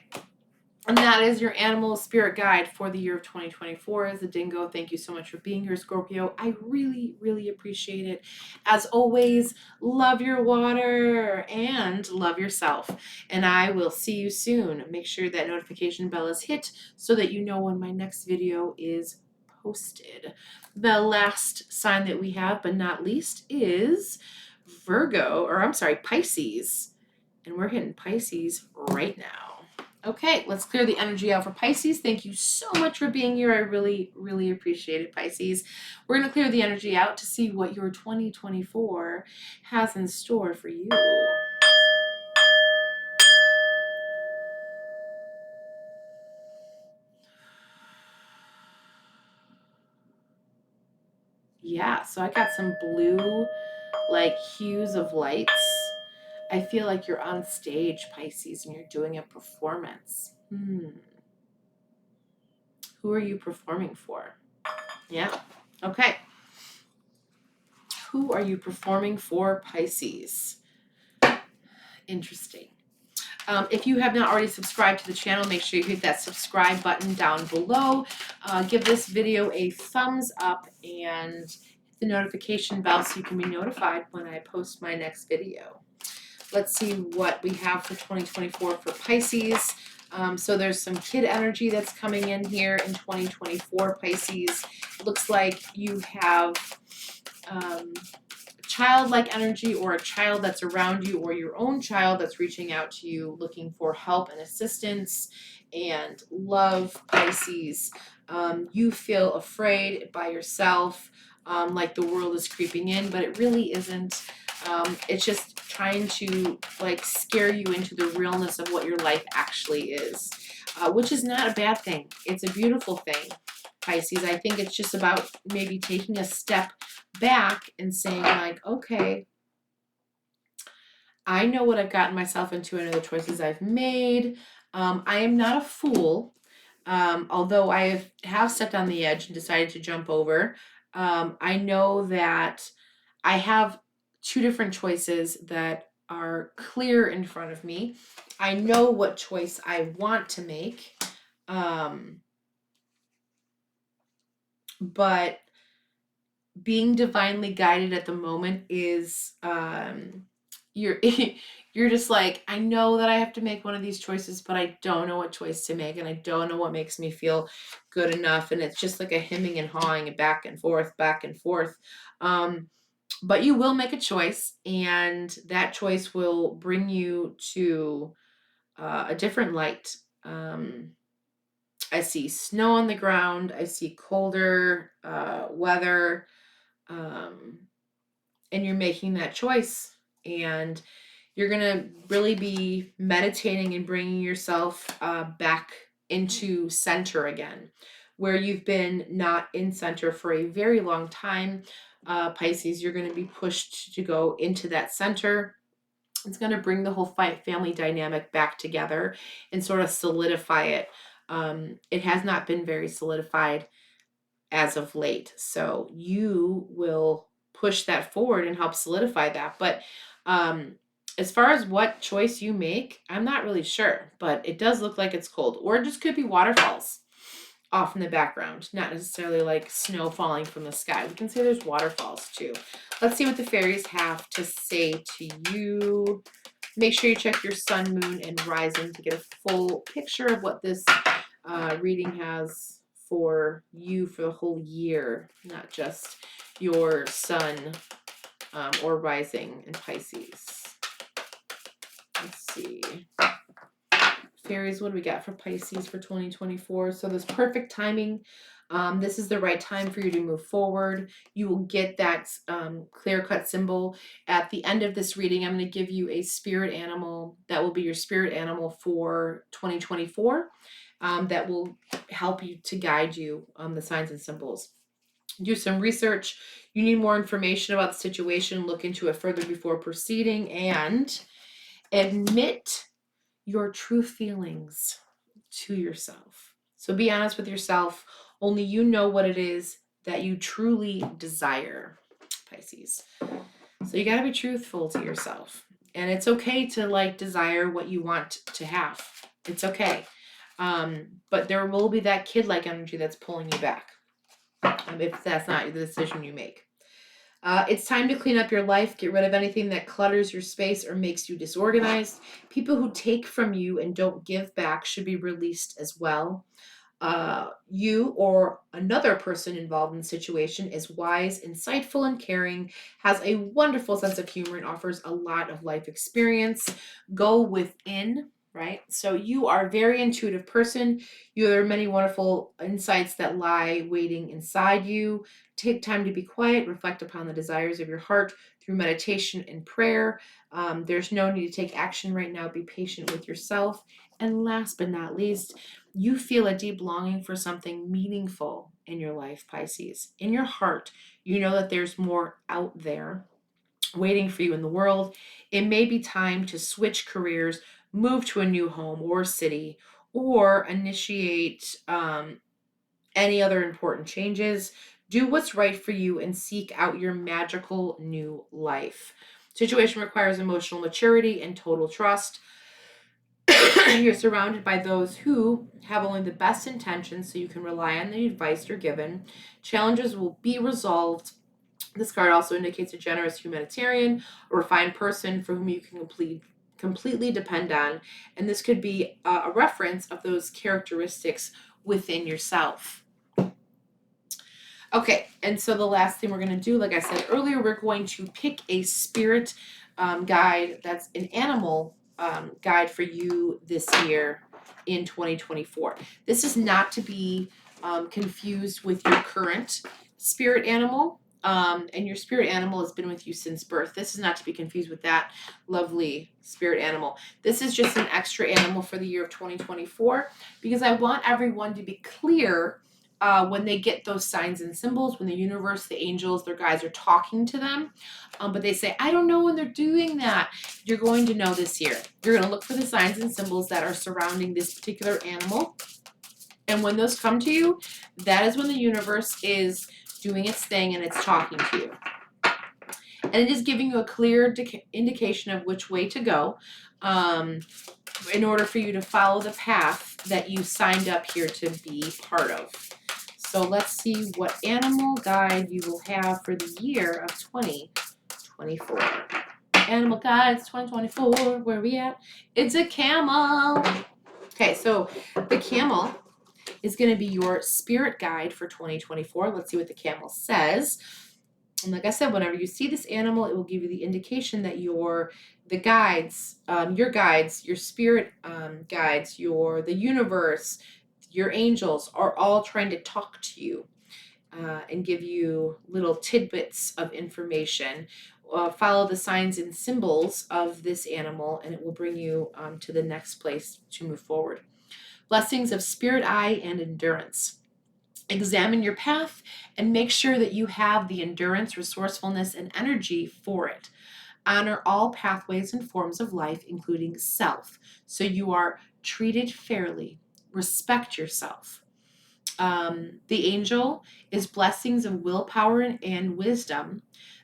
A: And that is your animal spirit guide for the year of 2024 as a dingo. Thank you so much for being here, Scorpio. I really, really appreciate it. As always, love your water and love yourself. And I will see you soon. Make sure that notification bell is hit so that you know when my next video is posted. The last sign that we have, but not least, is Pisces. And we're hitting Pisces right now. Okay, let's clear the energy out for Pisces. Thank you so much for being here. I really, really appreciate it, Pisces. We're going to clear the energy out to see what your 2024 has in store for you. Yeah, so I got some blue, like, hues of lights. I feel like you're on stage, Pisces, and you're doing a performance. Who are you performing for? Yeah. Okay. Who are you performing for, Pisces? Interesting. If you have not already subscribed to the channel, make sure you hit that subscribe button down below. Give this video a thumbs up and hit the notification bell so you can be notified when I post my next video. Let's see what we have for 2024 for Pisces. So there's some kid energy that's coming in here in 2024, Pisces. It looks like you have childlike energy, or a child that's around you, or your own child that's reaching out to you looking for help and assistance and love, Pisces. You feel afraid by yourself, like the world is creeping in, but it really isn't. It's just trying to like scare you into the realness of what your life actually is, which is not a bad thing. It's a beautiful thing, Pisces. I think it's just about maybe taking a step back and saying like, okay, I know what I've gotten myself into. I know the choices I've made. I am not a fool. Although I have stepped on the edge and decided to jump over. I know that I have two different choices that are clear in front of me. I know what choice I want to make. But being divinely guided at the moment is you're you're just like, I know that I have to make one of these choices, but I don't know what choice to make, and I don't know what makes me feel good enough, and it's just like a hemming and hawing and back and forth, back and forth. But you will make a choice, and that choice will bring you to a different light. I see snow on the ground. I see colder weather. Um, and you're making that choice. And you're going to really be meditating and bringing yourself back into center again, where you've been not in center for a very long time. Pisces, you're going to be pushed to go into that center. It's going to bring the whole family dynamic back together and sort of solidify it. It has not been very solidified as of late. So you will push that forward and help solidify that. But as far as what choice you make, I'm not really sure, but it does look like it's cold, or it just could be waterfalls off in the background, not necessarily like snow falling from the sky. We can say there's waterfalls too. Let's see what the fairies have to say to you. Make sure you check your sun, moon, and rising to get a full picture of what this reading has for you for the whole year, not just your sun or rising in Pisces. Let's see. Fairies, what do we got for Pisces for 2024? So this perfect timing. This is the right time for you to move forward. You will get that clear-cut symbol. At the end of this reading, I'm going to give you a spirit animal that will be your spirit animal for 2024. That will help you to guide you on the signs and symbols. Do some research. You need more information about the situation. Look into it further before proceeding, and admit your true feelings to yourself. So be honest with yourself. Only you know what it is that you truly desire, Pisces. So you got to be truthful to yourself. And it's okay to like desire what you want to have. It's okay. But there will be that kid-like energy that's pulling you back if that's not the decision you make. It's time to clean up your life. Get rid of anything that clutters your space or makes you disorganized. People who take from you and don't give back should be released as well. You or another person involved in the situation is wise, insightful, and caring, has a wonderful sense of humor, and offers a lot of life experience. Go within, right? So you are a very intuitive person. You have many wonderful insights that lie waiting inside you. Take time to be quiet, reflect upon the desires of your heart through meditation and prayer. There's no need to take action right now. Be patient with yourself And last but not least, you feel a deep longing for something meaningful in your life, Pisces. In your heart, you know that there's more out there waiting for you in the world. It may be time to switch careers, move to a new home or city, or initiate any other important changes. Do what's right for you and seek out your magical new life. Situation requires emotional maturity and total trust. You're surrounded by those who have only the best intentions, so you can rely on the advice you're given. Challenges will be resolved. This card also indicates a generous humanitarian, a refined person for whom you can completely depend on. And this could be a reference of those characteristics within yourself. Okay, and so the last thing we're going to do, like I said earlier, we're going to pick a spirit guide that's an animal guide for you this year in 2024. This is not to be confused with your current spirit animal. And your spirit animal has been with you since birth. This is not to be confused with that lovely spirit animal. This is just an extra animal for the year of 2024 because I want everyone to be clear when they get those signs and symbols, when the universe, the angels, their guides are talking to them. But they say, I don't know when they're doing that. You're going to know this year. You're going to look for the signs and symbols that are surrounding this particular animal. And when those come to you, that is when the universe is doing its thing and it's talking to you. And it is giving you a clear indication of which way to go in order for you to follow the path that you signed up here to be part of. So let's see what animal guide you will have for the year of 2024. Animal guides 2024, where are we at? It's a camel. Okay, so the camel is going to be your spirit guide for 2024. Let's see what the camel says. And like I said, whenever you see this animal, it will give you the indication that your guides, your spirit guides, the universe, your angels are all trying to talk to you and give you little tidbits of information. Follow the signs and symbols of this animal, and it will bring you to the next place to move forward. Blessings of spirit eye and endurance. Examine your path and make sure that you have the endurance, resourcefulness, and energy for it. Honor all pathways and forms of life, including self, so you are treated fairly. Respect yourself. The angel is blessings of willpower and wisdom.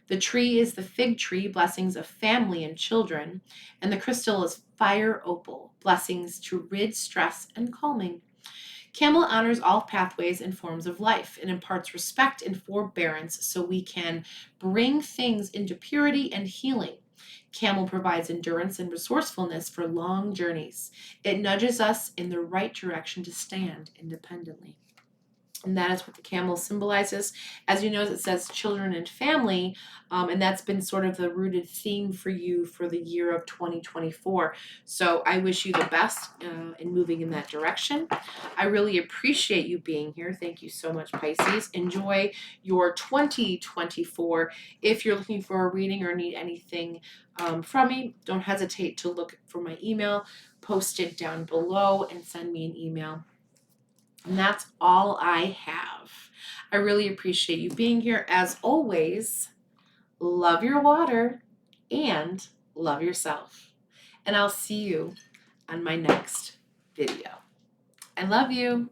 A: The tree is the fig tree, blessings of family and children. And the crystal is fire opal, blessings to rid stress and calming. Camel honors all pathways and forms of life and imparts respect and forbearance so we can bring things into purity and healing. Camel provides endurance and resourcefulness for long journeys. It nudges us in the right direction to stand independently. And that is what the camel symbolizes. As you know, it says children and family, and that's been sort of the rooted theme for you for the year of 2024. So I wish you the best in moving in that direction. I really appreciate you being here. Thank you so much, Pisces. Enjoy your 2024. If you're looking for a reading or need anything from me, don't hesitate to look for my email posted down below and send me an email. And that's all I have. I really appreciate you being here. As always, love your water and love yourself. And I'll see you on my next video. I love you.